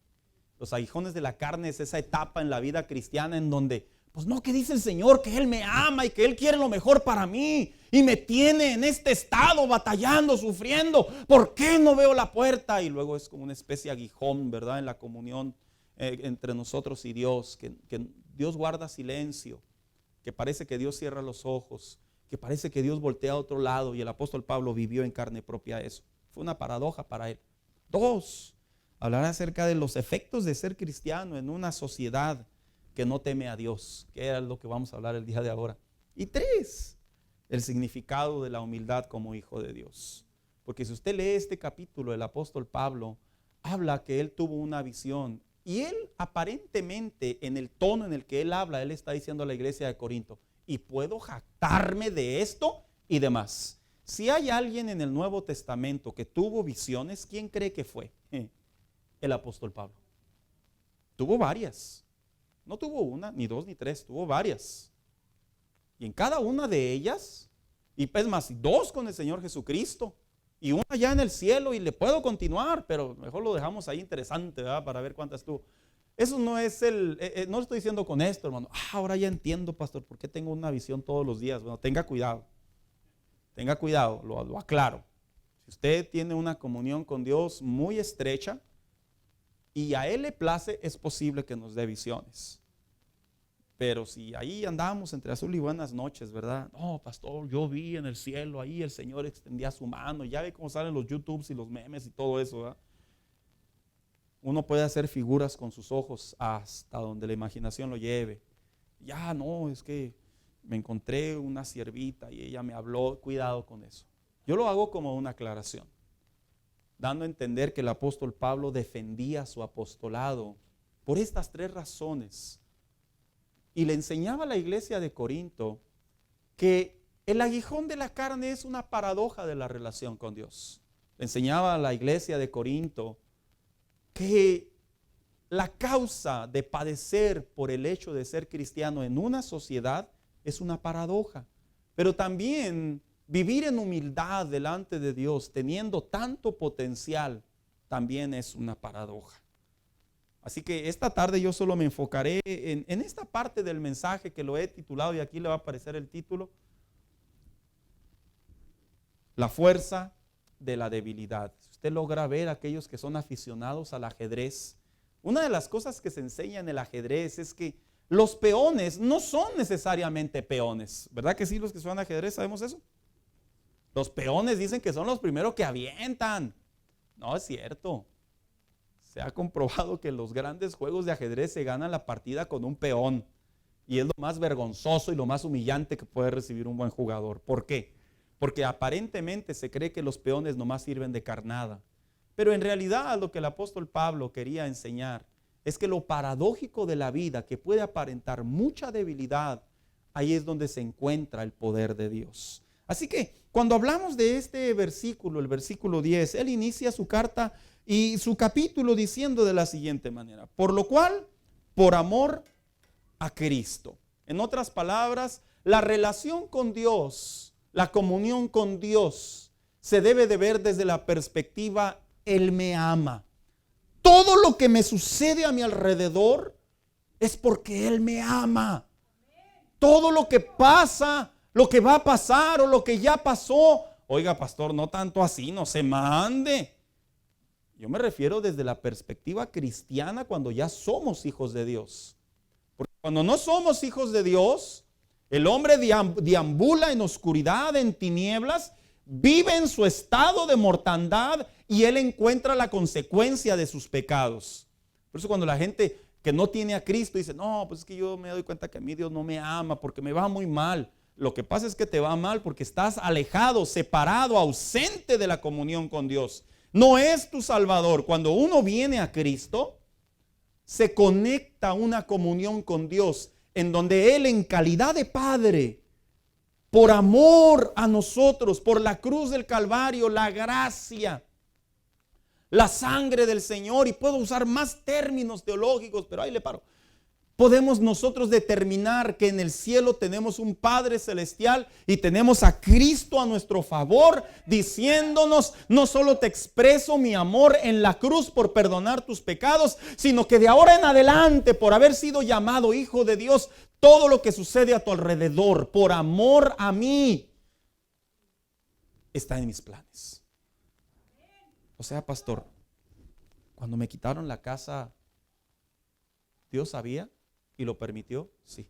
Los aguijones de la carne es esa etapa en la vida cristiana en donde, pues no, que dice el Señor que Él me ama y que Él quiere lo mejor para mí y me tiene en este estado batallando, sufriendo. ¿Por qué no veo la puerta? Y luego es como una especie de aguijón, ¿verdad? En la comunión entre nosotros y Dios, que Dios guarda silencio, que parece que Dios cierra los ojos, que parece que Dios voltea a otro lado, y el apóstol Pablo vivió en carne propia eso. Fue una paradoja para él. 2, hablar acerca de los efectos de ser cristiano en una sociedad que no teme a Dios, que es lo que vamos a hablar el día de ahora. Y 3, el significado de la humildad como hijo de Dios. Porque si usted lee este capítulo, el apóstol Pablo habla que él tuvo una visión, y él aparentemente en el tono en el que él habla, él está diciendo a la iglesia de Corinto, y puedo jactarme de esto y demás. Si hay alguien en el Nuevo Testamento que tuvo visiones, ¿quién cree que fue? El apóstol Pablo. Tuvo varias. No tuvo una, ni 2, ni 3, tuvo varias. Y en cada una de ellas, y es más, 2 con el Señor Jesucristo, y una ya en el cielo, y le puedo continuar, pero mejor lo dejamos ahí interesante, ¿verdad? Para ver cuántas tuvo. Eso no es no lo estoy diciendo con esto, hermano. Ahora ya entiendo, pastor, por qué tengo una visión todos los días. Bueno, tenga cuidado, lo aclaro. Si usted tiene una comunión con Dios muy estrecha y a Él le place, es posible que nos dé visiones. Pero si ahí andamos entre azul y buenas noches, ¿verdad? No, pastor, yo vi en el cielo, ahí el Señor extendía su mano. Ya ve cómo salen los YouTubes y los memes y todo eso, ¿verdad? Uno puede hacer figuras con sus ojos hasta donde la imaginación lo lleve. Ya no, es que me encontré una siervita y ella me habló. Cuidado con eso. Yo lo hago como una aclaración, dando a entender que el apóstol Pablo defendía su apostolado por estas 3 razones. Y le enseñaba a la iglesia de Corinto que el aguijón de la carne es una paradoja de la relación con Dios. Le enseñaba a la iglesia de Corinto que la causa de padecer por el hecho de ser cristiano en una sociedad es una paradoja. Pero también vivir en humildad delante de Dios, teniendo tanto potencial, también es una paradoja. Así que esta tarde yo solo me enfocaré en esta parte del mensaje que lo he titulado, y aquí le va a aparecer el título: la fuerza de la debilidad. Si usted logra ver a aquellos que son aficionados al ajedrez, una de las cosas que se enseña en el ajedrez es que los peones no son necesariamente peones. ¿Verdad que sí, los que juegan ajedrez sabemos eso? Los peones dicen que son los primeros que avientan. No es cierto. Se ha comprobado que los grandes juegos de ajedrez se ganan la partida con un peón. Y es lo más vergonzoso y lo más humillante que puede recibir un buen jugador. ¿Por qué? Porque aparentemente se cree que los peones nomás sirven de carnada. Pero en realidad lo que el apóstol Pablo quería enseñar es que lo paradójico de la vida, que puede aparentar mucha debilidad, ahí es donde se encuentra el poder de Dios. Así que cuando hablamos de este versículo, el versículo 10, él inicia su carta y su capítulo diciendo de la siguiente manera: por lo cual, por amor a Cristo. En otras palabras, la relación con Dios, la comunión con Dios, se debe de ver desde la perspectiva, Él me ama. Todo lo que me sucede a mi alrededor es porque Él me ama. Todo lo que pasa, lo que va a pasar o lo que ya pasó, oiga, pastor, no tanto así, no se mande. Yo me refiero desde la perspectiva cristiana cuando ya somos hijos de Dios. Porque cuando no somos hijos de Dios, el hombre deambula en oscuridad, en tinieblas, vive en su estado de mortandad y él encuentra la consecuencia de sus pecados. Por eso cuando la gente que no tiene a Cristo dice, no, pues es que yo me doy cuenta que a mí Dios no me ama porque me va muy mal. Lo que pasa es que te va mal porque estás alejado, separado, ausente de la comunión con Dios. No es tu Salvador. Cuando uno viene a Cristo, se conecta a una comunión con Dios en donde Él, en calidad de Padre, por amor a nosotros, por la cruz del Calvario, la gracia, la sangre del Señor, y puedo usar más términos teológicos, pero ahí le paro. Podemos nosotros determinar que en el cielo tenemos un Padre celestial y tenemos a Cristo a nuestro favor, diciéndonos, no solo te expreso mi amor en la cruz por perdonar tus pecados, sino que de ahora en adelante, por haber sido llamado hijo de Dios, todo lo que sucede a tu alrededor, por amor a mí, está en mis planes. O sea, pastor, cuando me quitaron la casa, ¿Dios sabía y lo permitió? Sí.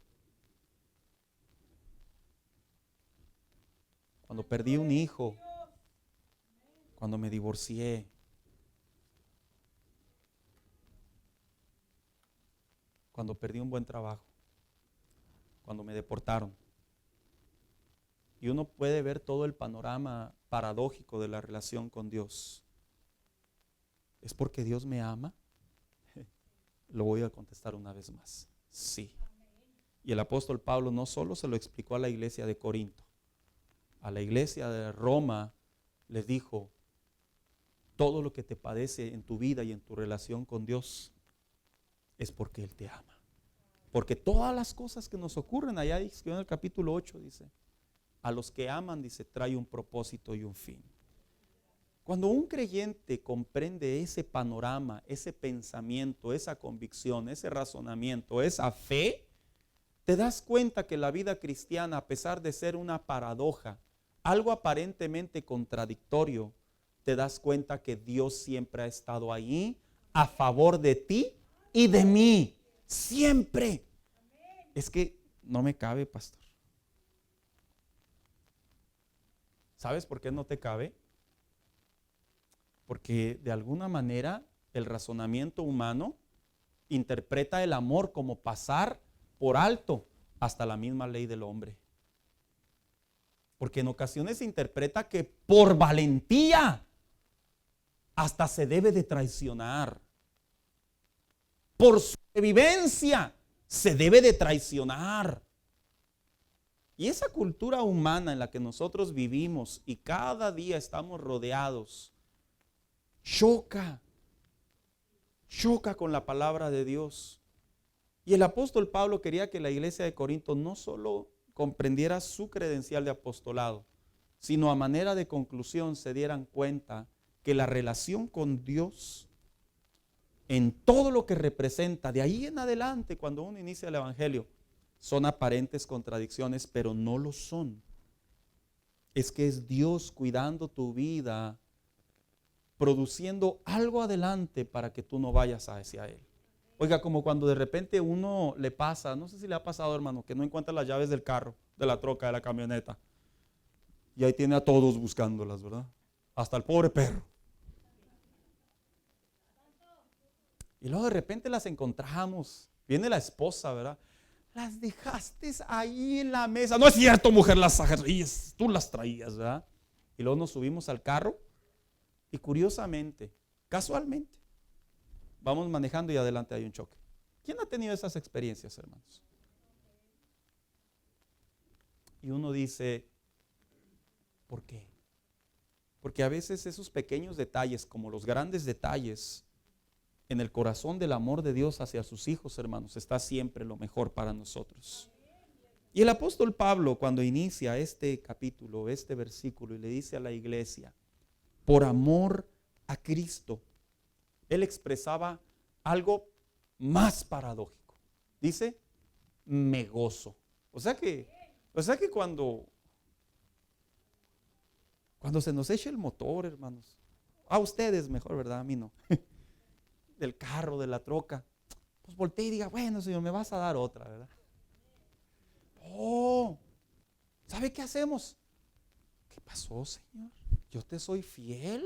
Cuando perdí un hijo, cuando me divorcié, cuando perdí un buen trabajo, cuando me deportaron. Y uno puede ver todo el panorama paradójico de la relación con Dios. ¿Es porque Dios me ama? Lo voy a contestar una vez más. Sí. Y el apóstol Pablo no solo se lo explicó a la iglesia de Corinto, a la iglesia de Roma les dijo, todo lo que te padece en tu vida y en tu relación con Dios es porque Él te ama. Porque todas las cosas que nos ocurren, allá en el capítulo 8 dice, a los que aman, dice, trae un propósito y un fin. Cuando un creyente comprende ese panorama, ese pensamiento, esa convicción, ese razonamiento, esa fe, te das cuenta que la vida cristiana, a pesar de ser una paradoja, algo aparentemente contradictorio, te das cuenta que Dios siempre ha estado ahí a favor de ti y de mí. Siempre. Es que no me cabe, pastor. ¿Sabes por qué no te cabe? Porque de alguna manera el razonamiento humano interpreta el amor como pasar por alto hasta la misma ley del hombre. Porque en ocasiones se interpreta que por valentía hasta se debe de traicionar. Por sobrevivencia se debe de traicionar. Y esa cultura humana en la que nosotros vivimos y cada día estamos rodeados, choca con la palabra de Dios. Y el apóstol Pablo quería que la iglesia de Corinto no solo comprendiera su credencial de apostolado, sino a manera de conclusión se dieran cuenta que la relación con Dios, en todo lo que representa, de ahí en adelante, cuando uno inicia el evangelio, son aparentes contradicciones, pero no lo son. Es que es Dios cuidando tu vida, produciendo algo adelante para que tú no vayas hacia Él. Oiga, como cuando de repente uno le pasa, no sé si le ha pasado, hermano, que no encuentra las llaves del carro, de la troca, de la camioneta. Y ahí tiene a todos buscándolas, ¿verdad? Hasta el pobre perro. Y luego de repente las encontramos. Viene la esposa, ¿verdad? Las dejaste ahí en la mesa. No es cierto, mujer, las traías, tú las traías, ¿verdad? Y luego nos subimos al carro y curiosamente, casualmente, vamos manejando y adelante hay un choque. ¿Quién ha tenido esas experiencias, hermanos? Y uno dice, ¿por qué? Porque a veces esos pequeños detalles, como los grandes detalles, en el corazón del amor de Dios hacia sus hijos, hermanos, está siempre lo mejor para nosotros. Y el apóstol Pablo, cuando inicia este capítulo, este versículo, y le dice a la iglesia, por amor a Cristo, él expresaba algo más paradójico. Dice, me gozo. O sea que cuando se nos eche el motor, hermanos, a ustedes mejor, ¿verdad? A mí no. Del carro, de la troca, pues voltee y diga, bueno, Señor, me vas a dar otra, ¿verdad? Oh, ¿sabe qué hacemos? ¿Qué pasó, Señor? Yo te soy fiel.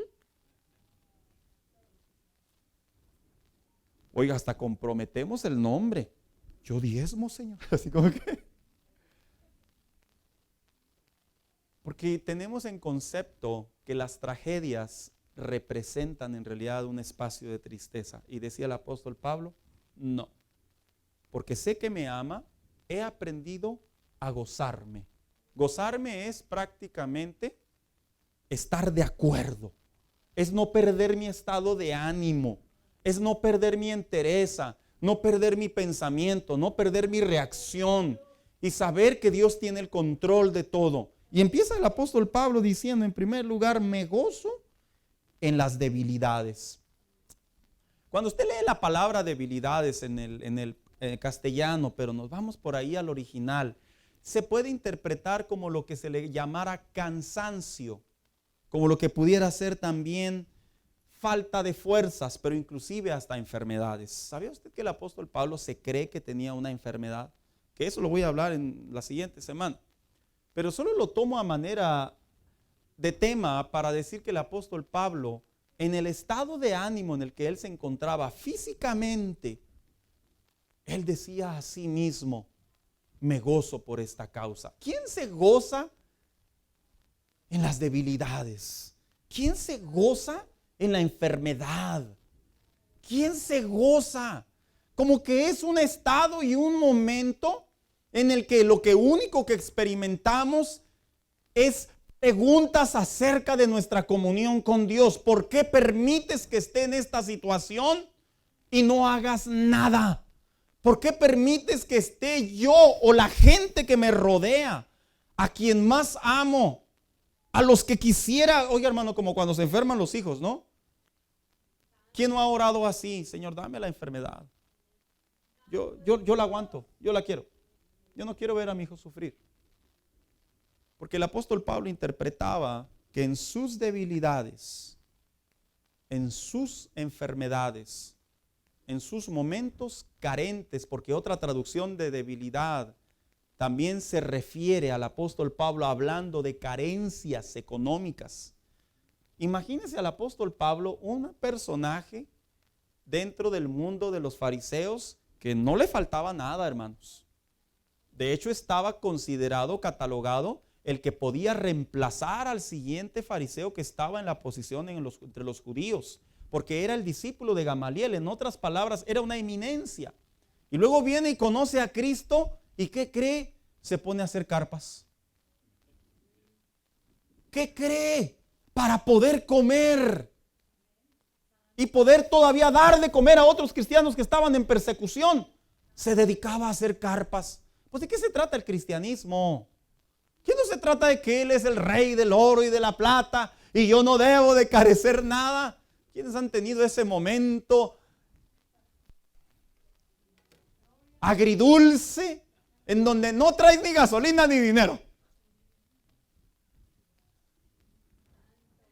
Oiga, hasta comprometemos el nombre. Yo diezmo, Señor. Así como que. Porque tenemos en concepto que las tragedias representan en realidad un espacio de tristeza. Y decía el apóstol Pablo, no. Porque sé que me ama, he aprendido a gozarme. Gozarme es prácticamente estar de acuerdo. Es no perder mi estado de ánimo. Es no perder mi entereza, no perder mi pensamiento, no perder mi reacción. Y saber que Dios tiene el control de todo. Y empieza el apóstol Pablo diciendo, en primer lugar, me gozo en las debilidades. Cuando usted lee la palabra debilidades en el castellano, pero nos vamos por ahí al original, se puede interpretar como lo que se le llamara cansancio, como lo que pudiera ser también falta de fuerzas, pero inclusive hasta enfermedades. ¿Sabía usted que el apóstol Pablo se cree que tenía una enfermedad? Que eso lo voy a hablar en la siguiente semana. Pero solo lo tomo a manera de tema para decir que el apóstol Pablo, en el estado de ánimo en el que él se encontraba físicamente, él decía a sí mismo, me gozo por esta causa. ¿Quién se goza en las debilidades? ¿Quién se goza en la enfermedad? ¿Quién se goza? Como que es un estado y un momento en el que lo único que experimentamos es preguntas acerca de nuestra comunión con Dios. ¿Por qué permites que esté en esta situación y no hagas nada? ¿Por qué permites que esté yo o la gente que me rodea, a quien más amo, a los que quisiera? Oye, hermano, como cuando se enferman los hijos, ¿no? ¿Quién no ha orado así? Señor, dame la enfermedad. Yo la aguanto, yo la quiero. Yo no quiero ver a mi hijo sufrir. Porque el apóstol Pablo interpretaba que en sus debilidades, en sus enfermedades, en sus momentos carentes, porque otra traducción de debilidad también se refiere al apóstol Pablo hablando de carencias económicas. Imagínense al apóstol Pablo, un personaje dentro del mundo de los fariseos que no le faltaba nada, hermanos. De hecho, estaba considerado, catalogado, el que podía reemplazar al siguiente fariseo que estaba en la posición entre los judíos, porque era el discípulo de Gamaliel. En otras palabras, era una eminencia. Y luego viene y conoce a Cristo, ¿y qué cree? Se pone a hacer carpas. ¿Qué cree? Para poder comer y poder todavía dar de comer a otros cristianos que estaban en persecución, se dedicaba a hacer carpas. Pues ¿de qué se trata el cristianismo? Que no se trata de que Él es el rey del oro y de la plata y yo no debo de carecer nada. ¿Quiénes han tenido ese momento agridulce en donde no traes ni gasolina ni dinero?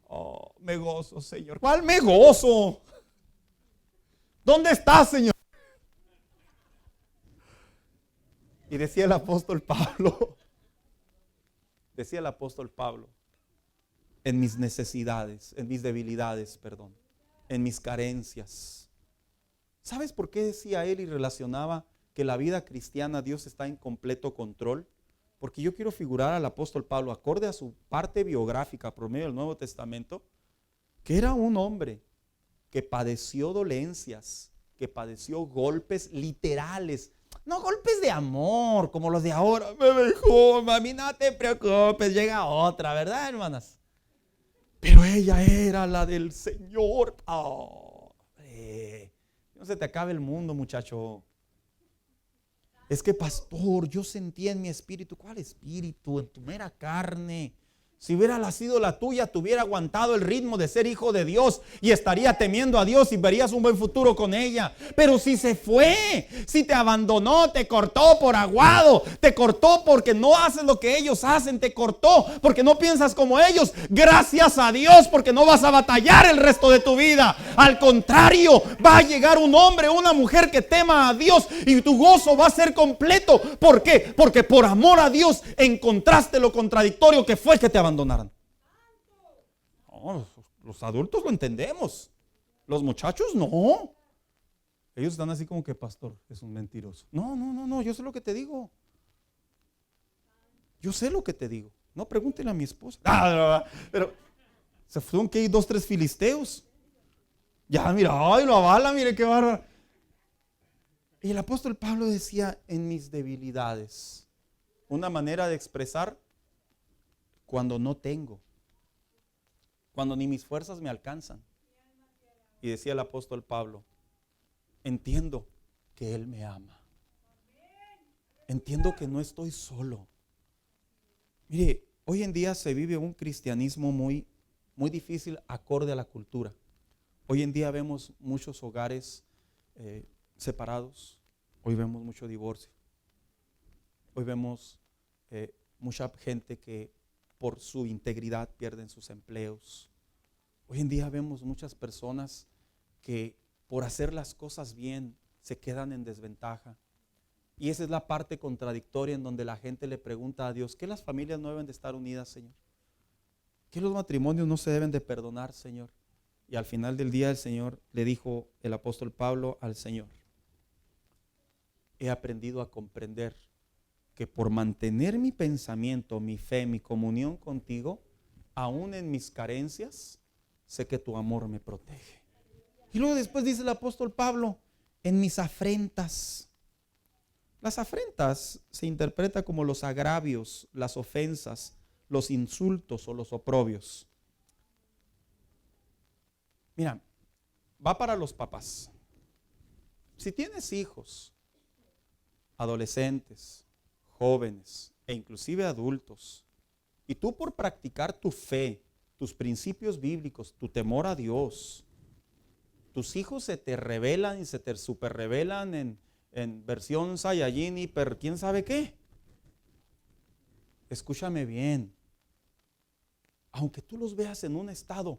Oh, me gozo, Señor. ¿Cuál me gozo? ¿Dónde estás, Señor? decía el apóstol Pablo, decía el apóstol Pablo, en mis necesidades, en mis debilidades, perdón, en mis carencias. ¿Sabes por qué decía él y relacionaba que la vida cristiana Dios está en completo control? Porque yo quiero figurar al apóstol Pablo, acorde a su parte biográfica por medio del Nuevo Testamento, que era un hombre que padeció dolencias, que padeció golpes literales, no golpes de amor como los de ahora. Me dejó, mami, no te preocupes, llega otra, ¿verdad, hermanas? Pero ella era la del Señor. Oh, no se te acabe el mundo, muchacho. Es que, pastor, yo sentí en mi espíritu. ¿Cuál espíritu? En tu mera carne. Si hubiera sido la tuya, te hubiera aguantado el ritmo de ser hijo de Dios y estaría temiendo a Dios y verías un buen futuro con ella. Pero si se fue, si te abandonó, te cortó por aguado, te cortó porque no haces lo que ellos hacen, te cortó porque no piensas como ellos. Gracias a Dios, porque no vas a batallar el resto de tu vida. Al contrario, va a llegar un hombre, una mujer que tema a Dios y tu gozo va a ser completo. ¿Por qué? Porque por amor a Dios encontraste lo contradictorio que fue que te abandonaron. No, los adultos lo entendemos, los muchachos no. Ellos están así como que, pastor, es un mentiroso. No, yo sé lo que te digo. Yo sé lo que te digo. No, pregúntele a mi esposa. Pero se fueron que hay 2, 3 filisteos. Ya, mira, ay, lo avala, mire qué bárbaro. Y el apóstol Pablo decía, en mis debilidades, una manera de expresar cuando no tengo, cuando ni mis fuerzas me alcanzan. Y decía el apóstol Pablo, entiendo que Él me ama. Entiendo que no estoy solo. Mire, hoy en día se vive un cristianismo muy difícil acorde a la cultura. Hoy en día vemos muchos hogares separados. Hoy vemos mucho divorcio. Hoy vemos mucha gente que por su integridad pierden sus empleos. Hoy en día vemos muchas personas que por hacer las cosas bien se quedan en desventaja. Y esa es la parte contradictoria en donde la gente le pregunta a Dios, ¿qué las familias no deben de estar unidas, Señor? ¿Qué los matrimonios no se deben de perdonar, Señor? Y al final del día el Señor le dijo, el apóstol Pablo al Señor, he aprendido a comprender que por mantener mi pensamiento, mi fe, mi comunión contigo, aún en mis carencias, sé que tu amor me protege. Y luego después dice el apóstol Pablo, en mis afrentas. Las afrentas se interpreta como los agravios, las ofensas, los insultos o los oprobios. Mira, va para los papás. Si tienes hijos, adolescentes, jóvenes e inclusive adultos, y tú por practicar tu fe, tus principios bíblicos, tu temor a Dios, tus hijos se te rebelan y se te super rebelan en versión Saiyajin, hiper, quién sabe qué. Escúchame bien, aunque tú los veas en un estado,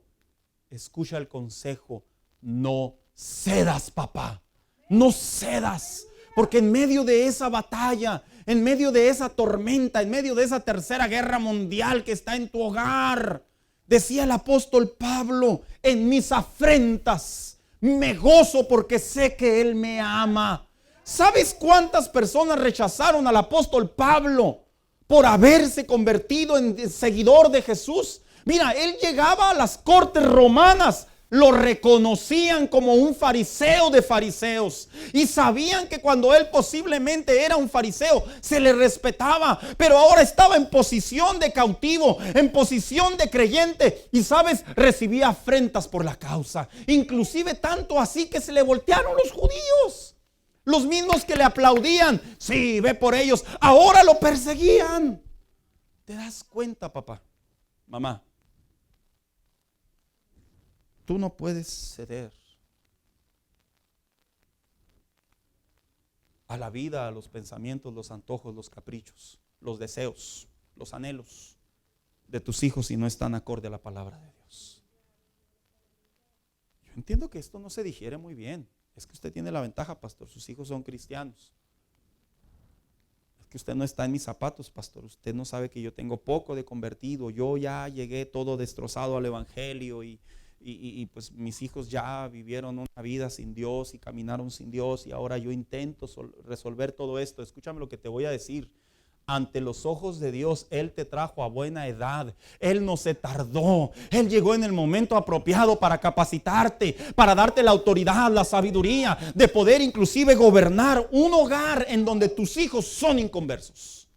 escucha el consejo, no cedas, papá, no cedas. Porque en medio de esa batalla, en medio de esa tormenta, en medio de esa tercera guerra mundial que está en tu hogar, decía el apóstol Pablo, en mis afrentas me gozo porque sé que Él me ama. ¿Sabes cuántas personas rechazaron al apóstol Pablo por haberse convertido en seguidor de Jesús? Mira, él llegaba a las cortes romanas, lo reconocían como un fariseo de fariseos y sabían que cuando él posiblemente era un fariseo se le respetaba, pero ahora estaba en posición de cautivo, en posición de creyente y sabes, recibía afrentas por la causa, inclusive tanto así que se le voltearon los judíos, los mismos que le aplaudían, sí, ve por ellos, ahora lo perseguían. ¿Te das cuenta, papá, mamá? Tú no puedes ceder a la vida, a los pensamientos, los antojos, los caprichos, los deseos, los anhelos de tus hijos si no están acorde a la palabra de Dios. Yo entiendo que esto no se digiere muy bien. Es que usted tiene la ventaja, pastor, sus hijos son cristianos. que usted no está en mis zapatos, pastor. Usted no sabe que yo tengo poco de convertido. Yo ya llegué todo destrozado al evangelio y pues mis hijos ya vivieron una vida sin Dios y caminaron sin Dios y ahora yo intento resolver todo esto. Escúchame lo que te voy a decir. Ante los ojos de Dios, Él te trajo a buena edad. Él no se tardó. Él llegó en el momento apropiado para capacitarte, para darte la autoridad, la sabiduría de poder inclusive gobernar un hogar en donde tus hijos son inconversos.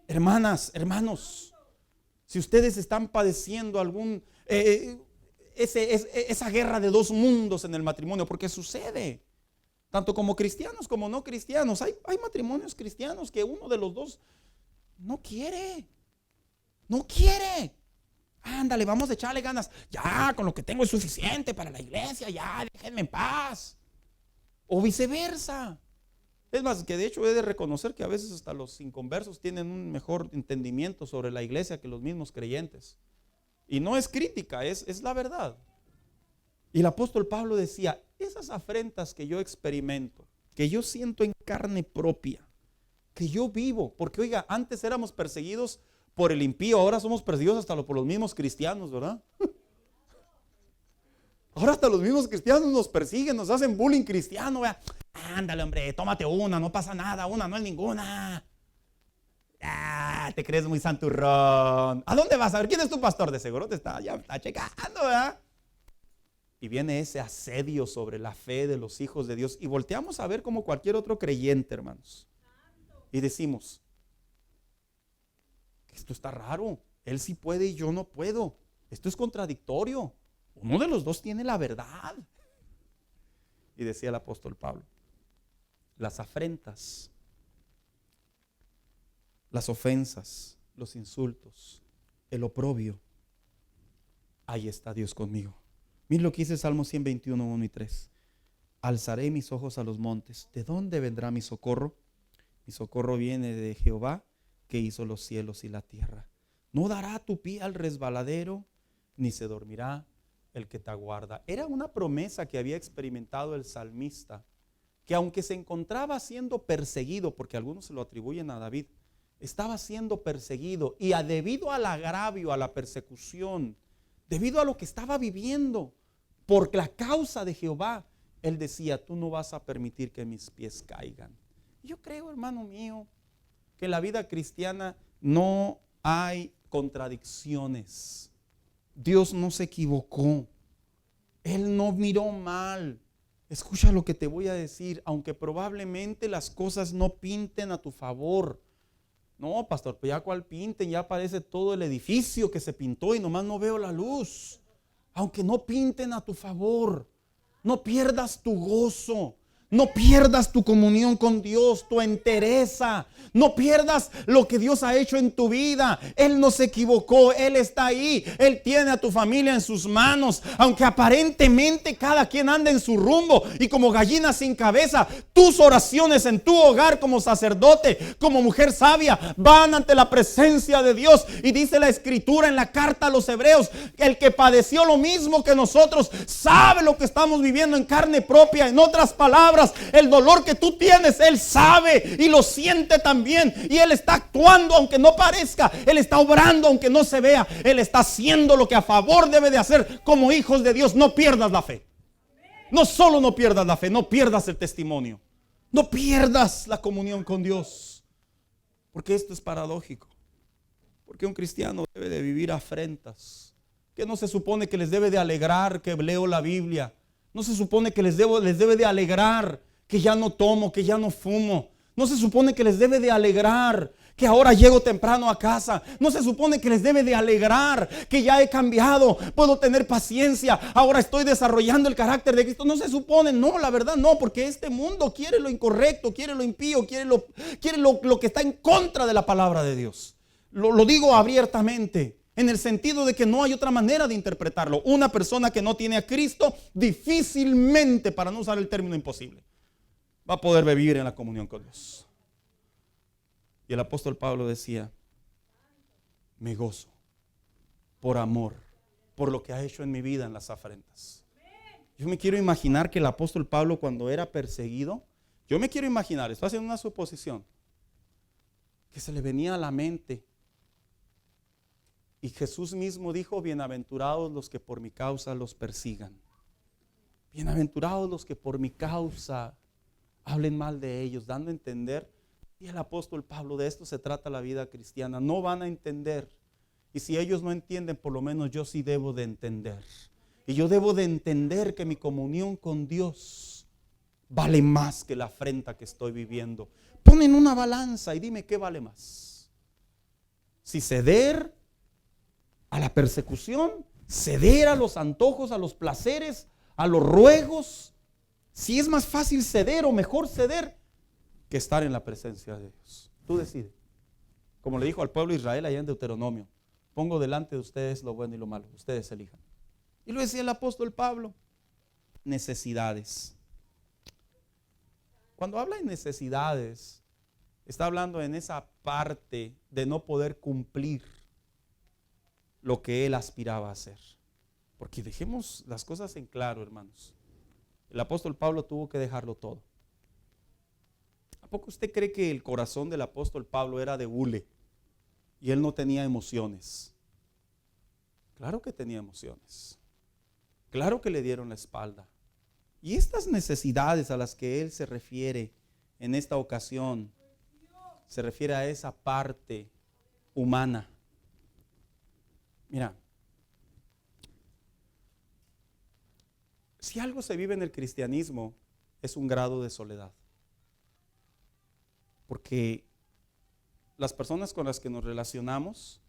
Hermanas, hermanos, si ustedes están padeciendo esa guerra de dos mundos en el matrimonio, porque sucede, tanto como cristianos como no cristianos. Hay matrimonios cristianos que uno de los dos no quiere. Ándale, vamos a echarle ganas. Ya, con lo que tengo es suficiente para la iglesia. Ya, déjenme en paz. O viceversa. Es más, que de hecho he de reconocer que a veces hasta los inconversos tienen un mejor entendimiento sobre la iglesia que los mismos creyentes. Y no es crítica, es la verdad. Y el apóstol Pablo decía, esas afrentas que yo experimento, que yo siento en carne propia, que yo vivo, porque oiga, antes éramos perseguidos por el impío, ahora somos perseguidos hasta por los mismos cristianos, ¿verdad? Ahora hasta los mismos cristianos nos persiguen, nos hacen bullying cristiano, ¿verdad? Ándale, hombre, tómate una, no pasa nada, una no es ninguna. Te crees muy santurrón. ¿A dónde vas? A ver, ¿quién es tu pastor? De seguro te está checando, ¿verdad? Y viene ese asedio sobre la fe de los hijos de Dios. Y volteamos a ver como cualquier otro creyente, hermanos. Y decimos, esto está raro. Él sí puede y yo no puedo. Esto es contradictorio. Uno de los dos tiene la verdad. Y decía el apóstol Pablo, las afrentas, las ofensas, los insultos, el oprobio, ahí está Dios conmigo. Miren lo que dice Salmo 121, 1 y 3. Alzaré mis ojos a los montes. ¿De dónde vendrá mi socorro? Mi socorro viene de Jehová, que hizo los cielos y la tierra. No dará tu pie al resbaladero, ni se dormirá el que te aguarda. Era una promesa que había experimentado el salmista, que aunque se encontraba siendo perseguido, porque algunos se lo atribuyen a David, estaba siendo perseguido y debido al agravio, a la persecución, debido a lo que estaba viviendo, por la causa de Jehová, él decía, tú no vas a permitir que mis pies caigan. Yo creo, hermano mío, que en la vida cristiana no hay contradicciones. Dios no se equivocó. Él no miró mal. Escucha lo que te voy a decir, aunque probablemente las cosas no pinten a tu favor. No, pastor, pues ya cual pinten, ya aparece todo el edificio que se pintó y nomás no veo la luz. Aunque no pinten a tu favor, no pierdas tu gozo. No pierdas tu comunión con Dios, tu entereza. No pierdas lo que Dios ha hecho en tu vida. Él no se equivocó, Él está ahí. Él tiene a tu familia en sus manos. Aunque aparentemente cada quien anda en su rumbo y como gallina sin cabeza, tus oraciones en tu hogar como sacerdote, como mujer sabia, van ante la presencia de Dios. Y dice la escritura en la carta a los hebreos, el que padeció lo mismo que nosotros, sabe lo que estamos viviendo en carne propia. En otras palabras, el dolor que tú tienes, Él sabe y lo siente también. Y Él está actuando aunque no parezca. Él está obrando aunque no se vea. Él está haciendo lo que a favor debe de hacer como hijos de Dios. No pierdas la fe. No solo no pierdas la fe, no pierdas el testimonio. No pierdas la comunión con Dios. Porque esto es paradójico. Porque un cristiano debe de vivir afrentas. Que no se supone que les debe de alegrar que leo la Biblia. No se supone que les debe de alegrar que ya no tomo, que ya no fumo. No se supone que les debe de alegrar que ahora llego temprano a casa. No se supone que les debe de alegrar que ya he cambiado, puedo tener paciencia, ahora estoy desarrollando el carácter de Cristo. No se supone, no, la verdad no, porque este mundo quiere lo incorrecto, quiere lo impío, quiere lo que está en contra de la palabra de Dios. Lo digo abiertamente. En el sentido de que no hay otra manera de interpretarlo. Una persona que no tiene a Cristo difícilmente, para no usar el término imposible, va a poder vivir en la comunión con Dios. Y el apóstol Pablo decía, me gozo por amor, por lo que ha hecho en mi vida en las afrentas. Yo me quiero imaginar que el apóstol Pablo cuando era perseguido, yo me quiero imaginar, estoy haciendo una suposición, que se le venía a la mente. Y Jesús mismo dijo, bienaventurados los que por mi causa los persigan. Bienaventurados los que por mi causa hablen mal de ellos, dando a entender. Y el apóstol Pablo, de esto se trata la vida cristiana. No van a entender. Y si ellos no entienden, por lo menos yo sí debo de entender. Y yo debo de entender que mi comunión con Dios vale más que la afrenta que estoy viviendo. Pon en una balanza y dime qué vale más. Si ceder a la persecución, ceder a los antojos, a los placeres, a los ruegos. Si es más fácil ceder o mejor ceder que estar en la presencia de Dios. Tú decides. Como le dijo al pueblo de Israel allá en Deuteronomio, pongo delante de ustedes lo bueno y lo malo, ustedes elijan. Y lo decía el apóstol Pablo, necesidades. Cuando habla de necesidades, está hablando en esa parte de no poder cumplir lo que él aspiraba a hacer. Porque dejemos las cosas en claro, hermanos. El apóstol Pablo tuvo que dejarlo todo. ¿A poco usted cree que el corazón del apóstol Pablo era de hule y él no tenía emociones? Claro que tenía emociones. Claro que le dieron la espalda. Y estas necesidades a las que él se refiere en esta ocasión, se refiere a esa parte humana. Mira, si algo se vive en el cristianismo, es un grado de soledad. Porque las personas con las que nos relacionamos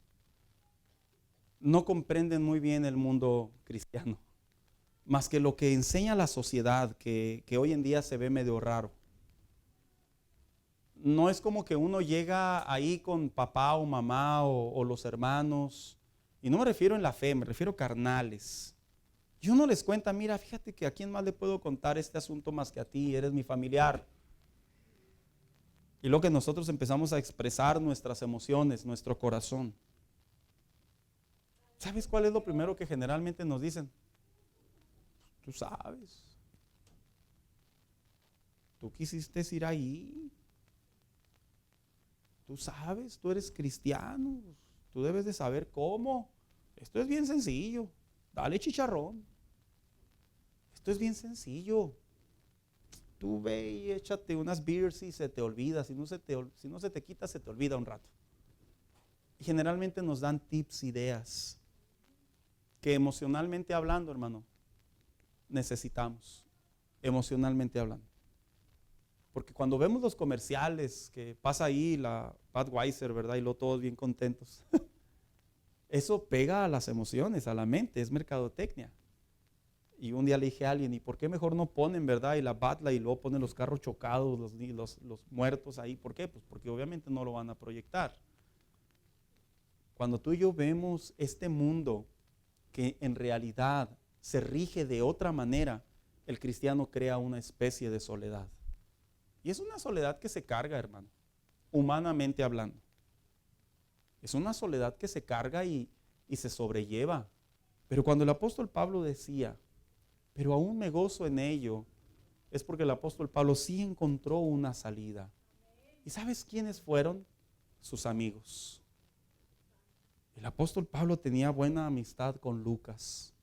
no comprenden muy bien el mundo cristiano, más que lo que enseña la sociedad, que hoy en día se ve medio raro. No es como que uno llega ahí con papá o mamá o los hermanos, y no me refiero en la fe, me refiero carnales. Y uno les cuenta, mira, fíjate que a quién más le puedo contar este asunto más que a ti, eres mi familiar. Y luego que nosotros empezamos a expresar nuestras emociones, nuestro corazón. ¿Sabes cuál es lo primero que generalmente nos dicen? Tú sabes. Tú quisiste ir ahí. Tú sabes, tú eres cristiano. Tú debes de saber cómo. Esto es bien sencillo. Dale chicharrón. Esto es bien sencillo. Tú ve y échate unas beers y se te olvida. Si no se te quita, se te olvida un rato. Y generalmente nos dan tips, ideas, que emocionalmente hablando, hermano, necesitamos. Emocionalmente hablando. Porque cuando vemos los comerciales que pasa ahí la Budweiser, ¿verdad? Y luego todos bien contentos. Eso pega a las emociones, a la mente, es mercadotecnia. Y un día le dije a alguien, ¿y por qué mejor no ponen, verdad? Y la Batla y luego ponen los carros chocados, los muertos ahí. ¿Por qué? Pues porque obviamente no lo van a proyectar. Cuando tú y yo vemos este mundo que en realidad se rige de otra manera, el cristiano crea una especie de soledad. Y es una soledad que se carga, hermano, humanamente hablando. Es una soledad que se carga y se sobrelleva. Pero cuando el apóstol Pablo decía, pero aún me gozo en ello, es porque el apóstol Pablo sí encontró una salida. ¿Y sabes quiénes fueron? Sus amigos. El apóstol Pablo tenía buena amistad con Lucas,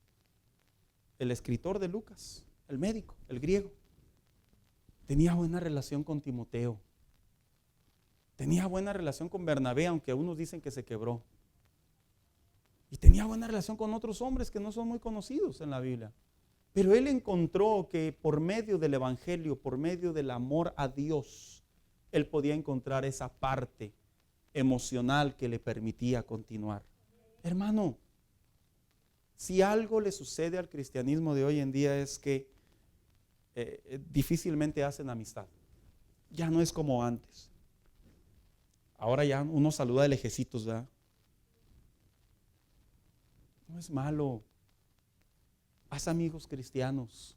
el escritor de Lucas, el médico, el griego. Tenía buena relación con Timoteo. Tenía buena relación con Bernabé, aunque unos dicen que se quebró. Y tenía buena relación con otros hombres que no son muy conocidos en la Biblia. Pero él encontró que por medio del evangelio, por medio del amor a Dios, él podía encontrar esa parte emocional que le permitía continuar. Hermano, si algo le sucede al cristianismo de hoy en día es que difícilmente hacen amistad. Ya no es como antes. Ahora ya uno saluda de lejecitos, ¿verdad? No es malo. Haz amigos cristianos.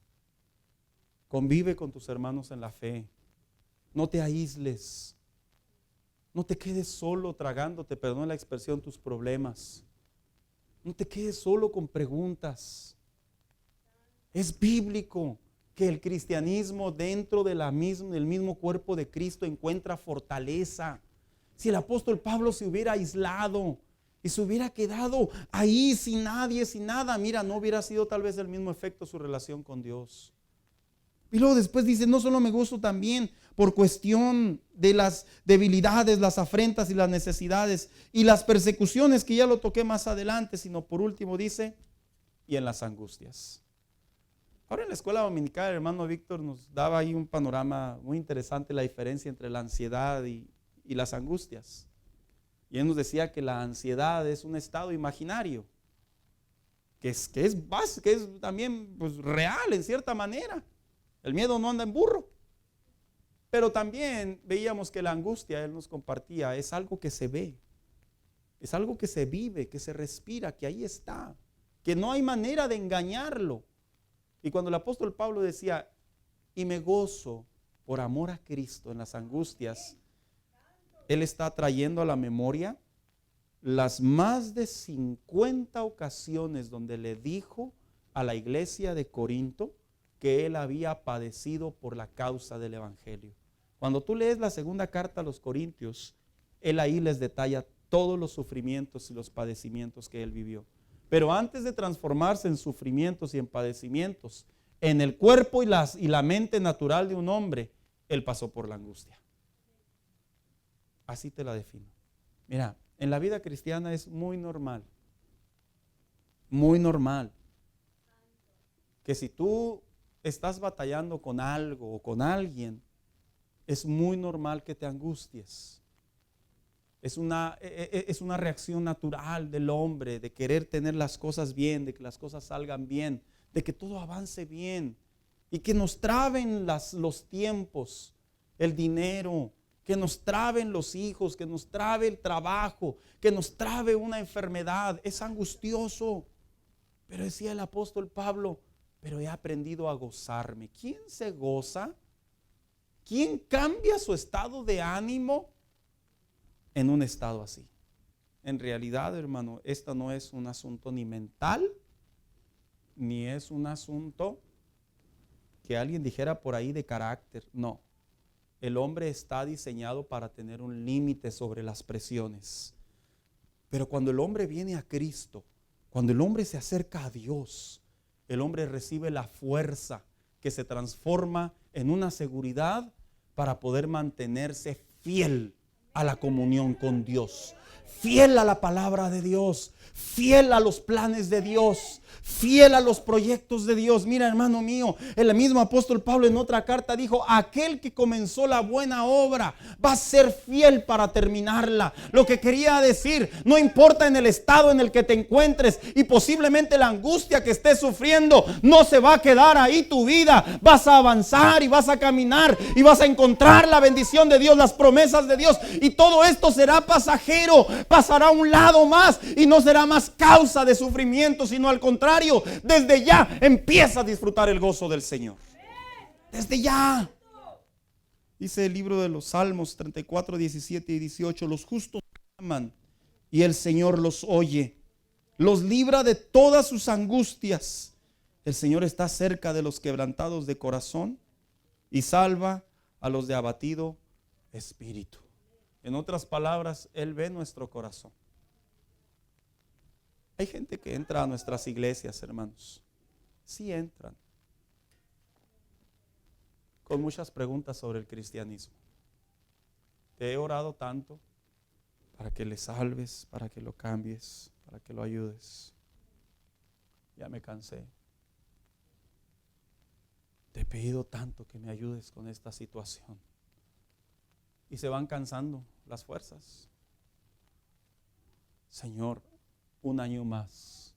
Convive con tus hermanos en la fe. No te aísles. No te quedes solo tragándote, perdón la expresión, tus problemas. No te quedes solo con preguntas. Es bíblico que el cristianismo dentro del mismo cuerpo de Cristo encuentra fortaleza. Si el apóstol Pablo se hubiera aislado y se hubiera quedado ahí sin nadie, sin nada, mira, no hubiera sido tal vez el mismo efecto su relación con Dios. Y luego después dice, no solo me gozo también por cuestión de las debilidades, las afrentas y las necesidades y las persecuciones, que ya lo toqué más adelante, sino por último dice, y en las angustias. Ahora en la escuela dominical el hermano Víctor nos daba ahí un panorama muy interesante, la diferencia entre la ansiedad y las angustias. Y él nos decía que la ansiedad es un estado imaginario, que es también pues, real en cierta manera. El miedo no anda en burro. Pero también veíamos que la angustia, él nos compartía, es algo que se ve, es algo que se vive, que se respira, que ahí está, que no hay manera de engañarlo. Y cuando el apóstol Pablo decía, y me gozo por amor a Cristo en las angustias, él está trayendo a la memoria las más de 50 ocasiones donde le dijo a la iglesia de Corinto que él había padecido por la causa del evangelio. Cuando tú lees la segunda carta a los Corintios, él ahí les detalla todos los sufrimientos y los padecimientos que él vivió. Pero antes de transformarse en sufrimientos y en padecimientos, en el cuerpo y la mente natural de un hombre, él pasó por la angustia. Así te la defino. Mira, en la vida cristiana es muy normal, que si tú estás batallando con algo o con alguien, es muy normal que te angusties. Es una reacción natural del hombre de querer tener las cosas bien, de que las cosas salgan bien, de que todo avance bien y que nos traben los tiempos, el dinero, que nos traben los hijos, que nos trabe el trabajo, que nos trabe una enfermedad. Es angustioso. Pero decía el apóstol Pablo, pero he aprendido a gozarme. ¿Quién se goza? ¿Quién cambia su estado de ánimo en un estado así? En realidad, hermano, esto no es un asunto ni mental, ni es un asunto que alguien dijera por ahí de carácter. No, el hombre está diseñado para tener un límite sobre las presiones. Pero cuando el hombre viene a Cristo, cuando el hombre se acerca a Dios, el hombre recibe la fuerza que se transforma en una seguridad para poder mantenerse fiel a la comunión con Dios, fiel a la palabra de Dios, fiel a los planes de Dios, fiel a los proyectos de Dios. Mira, hermano mío, el mismo apóstol Pablo en otra carta dijo, aquel que comenzó la buena obra va a ser fiel para terminarla. Lo que quería decir, no importa en el estado en el que te encuentres y posiblemente la angustia que estés sufriendo, no se va a quedar ahí tu vida. Vas a avanzar y vas a caminar y vas a encontrar la bendición de Dios, las promesas de Dios, y todo esto será pasajero, pasará a un lado más y no será más causa de sufrimiento, sino al contrario, desde ya empieza a disfrutar el gozo del Señor. Desde ya. Dice el libro de los Salmos 34, 17 y 18, los justos claman y el Señor los oye, los libra de todas sus angustias. El Señor está cerca de los quebrantados de corazón y salva a los de abatido espíritu. En otras palabras, Él ve nuestro corazón. Hay gente que entra a nuestras iglesias, hermanos. Sí entran con muchas preguntas sobre el cristianismo. Te he orado tanto para que le salves, para que lo cambies, para que lo ayudes. Ya me cansé. Te he pedido tanto que me ayudes con esta situación. Y se van cansando las fuerzas. Señor, un año más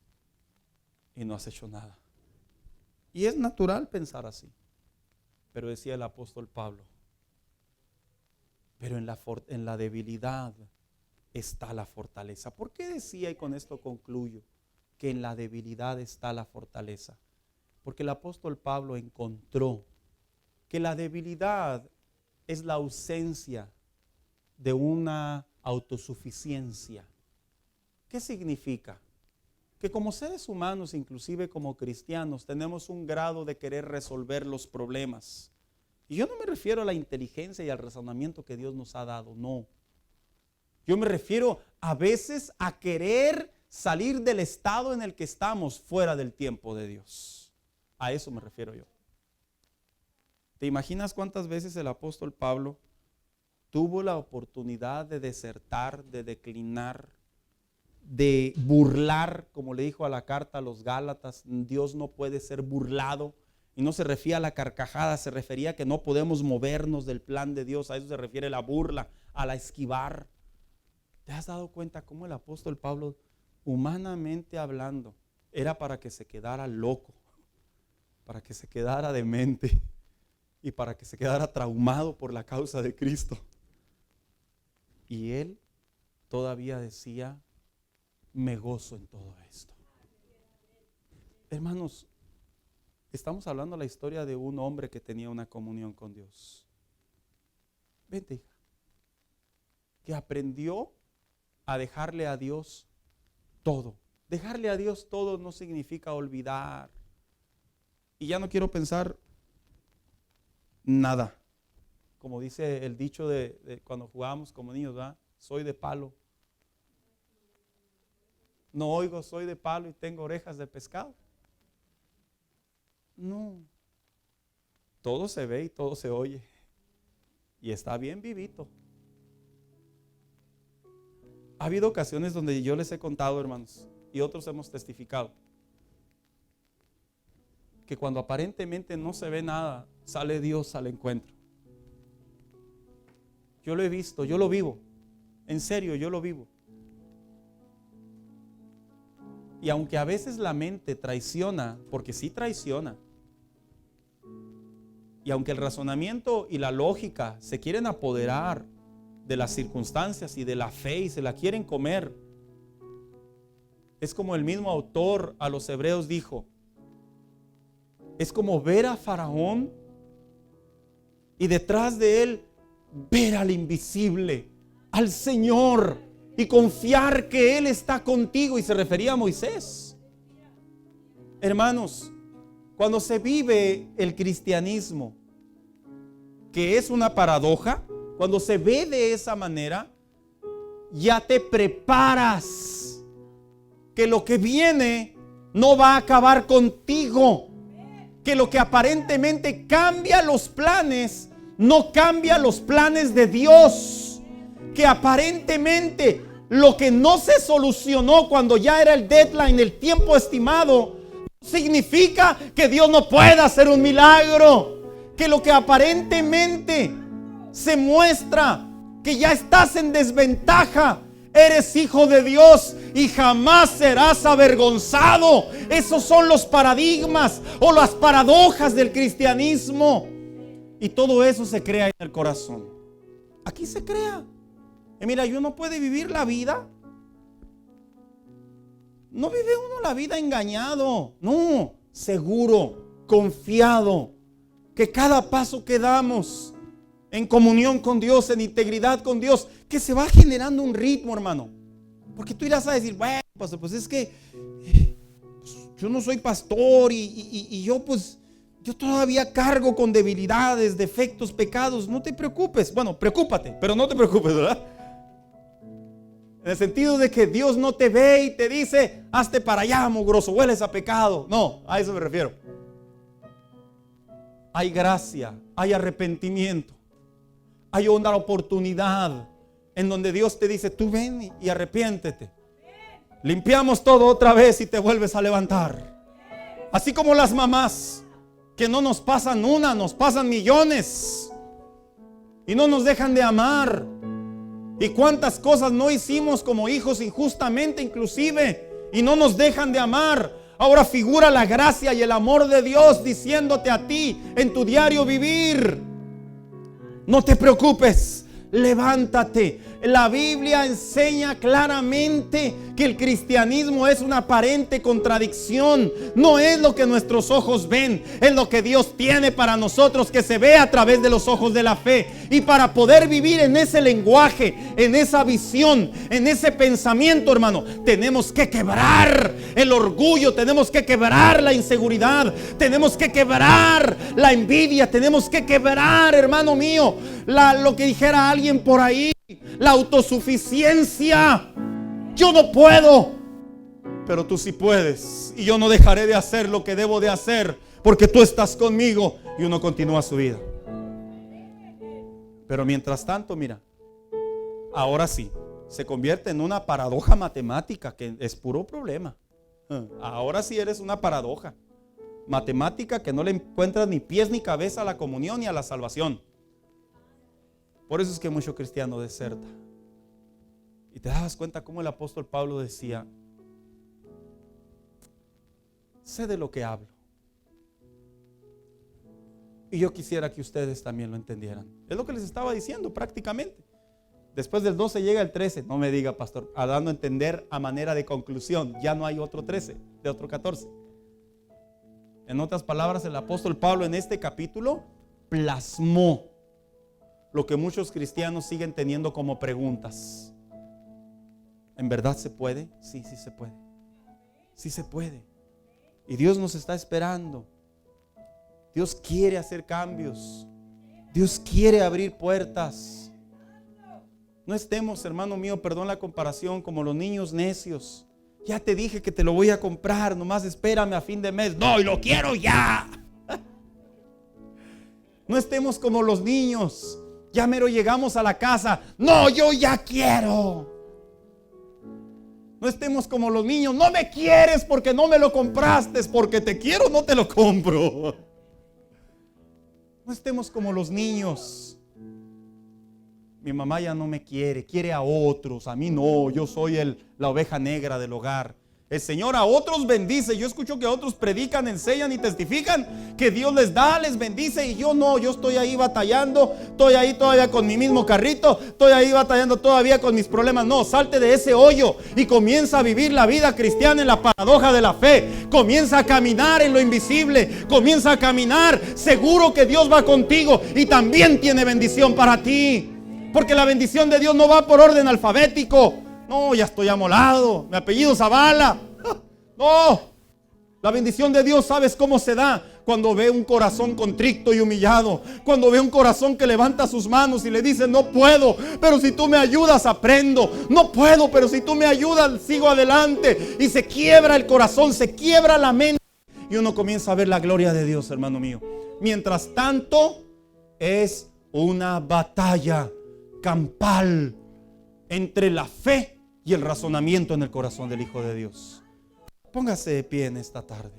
y no has hecho nada. Y es natural pensar así. Pero decía el apóstol Pablo, pero en la debilidad está la fortaleza. ¿Por qué decía, y con esto concluyo, que en la debilidad está la fortaleza? Porque el apóstol Pablo encontró que la debilidad es la ausencia de una autosuficiencia. ¿Qué significa? Que como seres humanos, inclusive como cristianos, tenemos un grado de querer resolver los problemas. Y yo no me refiero a la inteligencia y al razonamiento que Dios nos ha dado, no. Yo me refiero a veces a querer salir del estado en el que estamos fuera del tiempo de Dios. A eso me refiero yo. ¿Te imaginas cuántas veces el apóstol Pablo tuvo la oportunidad de desertar, de declinar, de burlar, como le dijo a la carta a los Gálatas? Dios no puede ser burlado. Y no se refiere a la carcajada, se refería a que no podemos movernos del plan de Dios. A eso se refiere la burla, a la esquivar. ¿Te has dado cuenta cómo el apóstol Pablo, humanamente hablando, era para que se quedara loco, para que se quedara demente y para que se quedara traumado por la causa de Cristo? Y él todavía decía: me gozo en todo esto. Hermanos, estamos hablando de la historia de un hombre que tenía una comunión con Dios. Vente, hija. Que aprendió a dejarle a Dios todo. Dejarle a Dios todo no significa olvidar. Y ya no quiero pensar nada. Como dice el dicho de cuando jugábamos como niños, ¿verdad? Soy de palo. No oigo, soy de palo y tengo orejas de pescado. No. Todo se ve y todo se oye. Y está bien vivito. Ha habido ocasiones donde yo les he contado, hermanos, y otros hemos testificado, que cuando aparentemente no se ve nada, sale Dios al encuentro. Yo lo he visto, yo lo vivo. En serio, yo lo vivo. Y aunque a veces la mente traiciona, porque sí traiciona, y aunque el razonamiento y la lógica se quieren apoderar de las circunstancias y de la fe y se la quieren comer, es como el mismo autor a los Hebreos dijo: es como ver a Faraón y detrás de él ver al invisible, al Señor, y confiar que Él está contigo. Y se refería a Moisés. Hermanos, cuando se vive el cristianismo, que es una paradoja, cuando se ve de esa manera, ya te preparas que lo que viene no va a acabar contigo, que lo que aparentemente cambia los planes no cambia los planes de Dios, que aparentemente lo que no se solucionó cuando ya era el deadline, el tiempo estimado, significa que Dios no pueda hacer un milagro, que lo que aparentemente se muestra que ya estás en desventaja, eres hijo de Dios y jamás serás avergonzado. Esos son los paradigmas o las paradojas del cristianismo. Y todo eso se crea en el corazón. Aquí se crea. Y mira, uno puede vivir la vida. No vive uno la vida engañado. No, seguro, confiado, que cada paso que damos en comunión con Dios, en integridad con Dios, que se va generando un ritmo, hermano. Porque tú irás a decir: bueno, pues es que pues, yo no soy pastor y yo todavía cargo con debilidades, defectos, pecados. No te preocupes. Bueno, preocúpate, pero no te preocupes, ¿verdad? En el sentido de que Dios no te ve y te dice: hazte para allá, mugroso, hueles a pecado. No, a eso me refiero. Hay gracia, hay arrepentimiento, hay una oportunidad en donde Dios te dice: tú ven y arrepiéntete. Limpiamos todo otra vez y te vuelves a levantar. Así como las mamás, que no nos pasan una, nos pasan millones y no nos dejan de amar. Y cuántas cosas no hicimos como hijos injustamente inclusive, y no nos dejan de amar. Ahora figura la gracia y el amor de Dios diciéndote a ti en tu diario vivir: no te preocupes, levántate. La Biblia enseña claramente que el cristianismo es una aparente contradicción. No es lo que nuestros ojos ven, es lo que Dios tiene para nosotros, que se ve a través de los ojos de la fe. Y para poder vivir en ese lenguaje, en esa visión, en ese pensamiento, hermano, tenemos que quebrar el orgullo, tenemos que quebrar la inseguridad, tenemos que quebrar la envidia, tenemos que quebrar, hermano mío, lo que dijera alguien por ahí: la autosuficiencia. Yo no puedo, pero tú sí puedes. Y yo no dejaré de hacer lo que debo de hacer, porque tú estás conmigo. Y uno continúa su vida. Pero mientras tanto, mira, ahora sí, se convierte en una paradoja matemática, que es puro problema. Ahora sí eres una paradoja matemática que no le encuentras ni pies ni cabeza a la comunión ni a la salvación. Por eso es que mucho cristiano deserta. Y te das cuenta cómo el apóstol Pablo decía: sé de lo que hablo. Y yo quisiera que ustedes también lo entendieran. Es lo que les estaba diciendo prácticamente. Después del 12 llega el 13. No me diga, pastor, dando a entender a manera de conclusión. Ya no hay otro 13, de otro 14. En otras palabras, el apóstol Pablo en este capítulo plasmó lo que muchos cristianos siguen teniendo como preguntas. ¿En verdad se puede? Sí, sí se puede. Sí se puede. Y Dios nos está esperando. Dios quiere hacer cambios. Dios quiere abrir puertas. No estemos, hermano mío, perdón la comparación, como los niños necios. Ya te dije que te lo voy a comprar, nomás espérame a fin de mes. No, y lo quiero ya. No estemos como los niños. Ya mero llegamos a la casa. No, yo ya quiero. No estemos como los niños. No me quieres porque no me lo compraste. Porque te quiero, no te lo compro. No estemos como los niños. Mi mamá ya no me quiere, quiere a otros. A mí no, yo soy la oveja negra del hogar. El Señor a otros bendice. Yo escucho que a otros predican, enseñan y testifican que Dios les da, les bendice. Y yo no, yo estoy ahí batallando. Estoy ahí todavía con mi mismo carrito. Estoy ahí batallando todavía con mis problemas. No, salte de ese hoyo y comienza a vivir la vida cristiana en la paradoja de la fe. Comienza a caminar en lo invisible. Comienza a caminar seguro que Dios va contigo y también tiene bendición para ti. Porque la bendición de Dios no va por orden alfabético. No, ya estoy amolado. Mi apellido Zavala. No. La bendición de Dios, ¿sabes cómo se da? Cuando ve un corazón contrito y humillado. Cuando ve un corazón que levanta sus manos y le dice: no puedo, pero si tú me ayudas aprendo. No puedo, pero si tú me ayudas sigo adelante. Y se quiebra el corazón, se quiebra la mente. Y uno comienza a ver la gloria de Dios, hermano mío. Mientras tanto, es una batalla campal entre la fe y el razonamiento en el corazón del Hijo de Dios. Póngase de pie en esta tarde.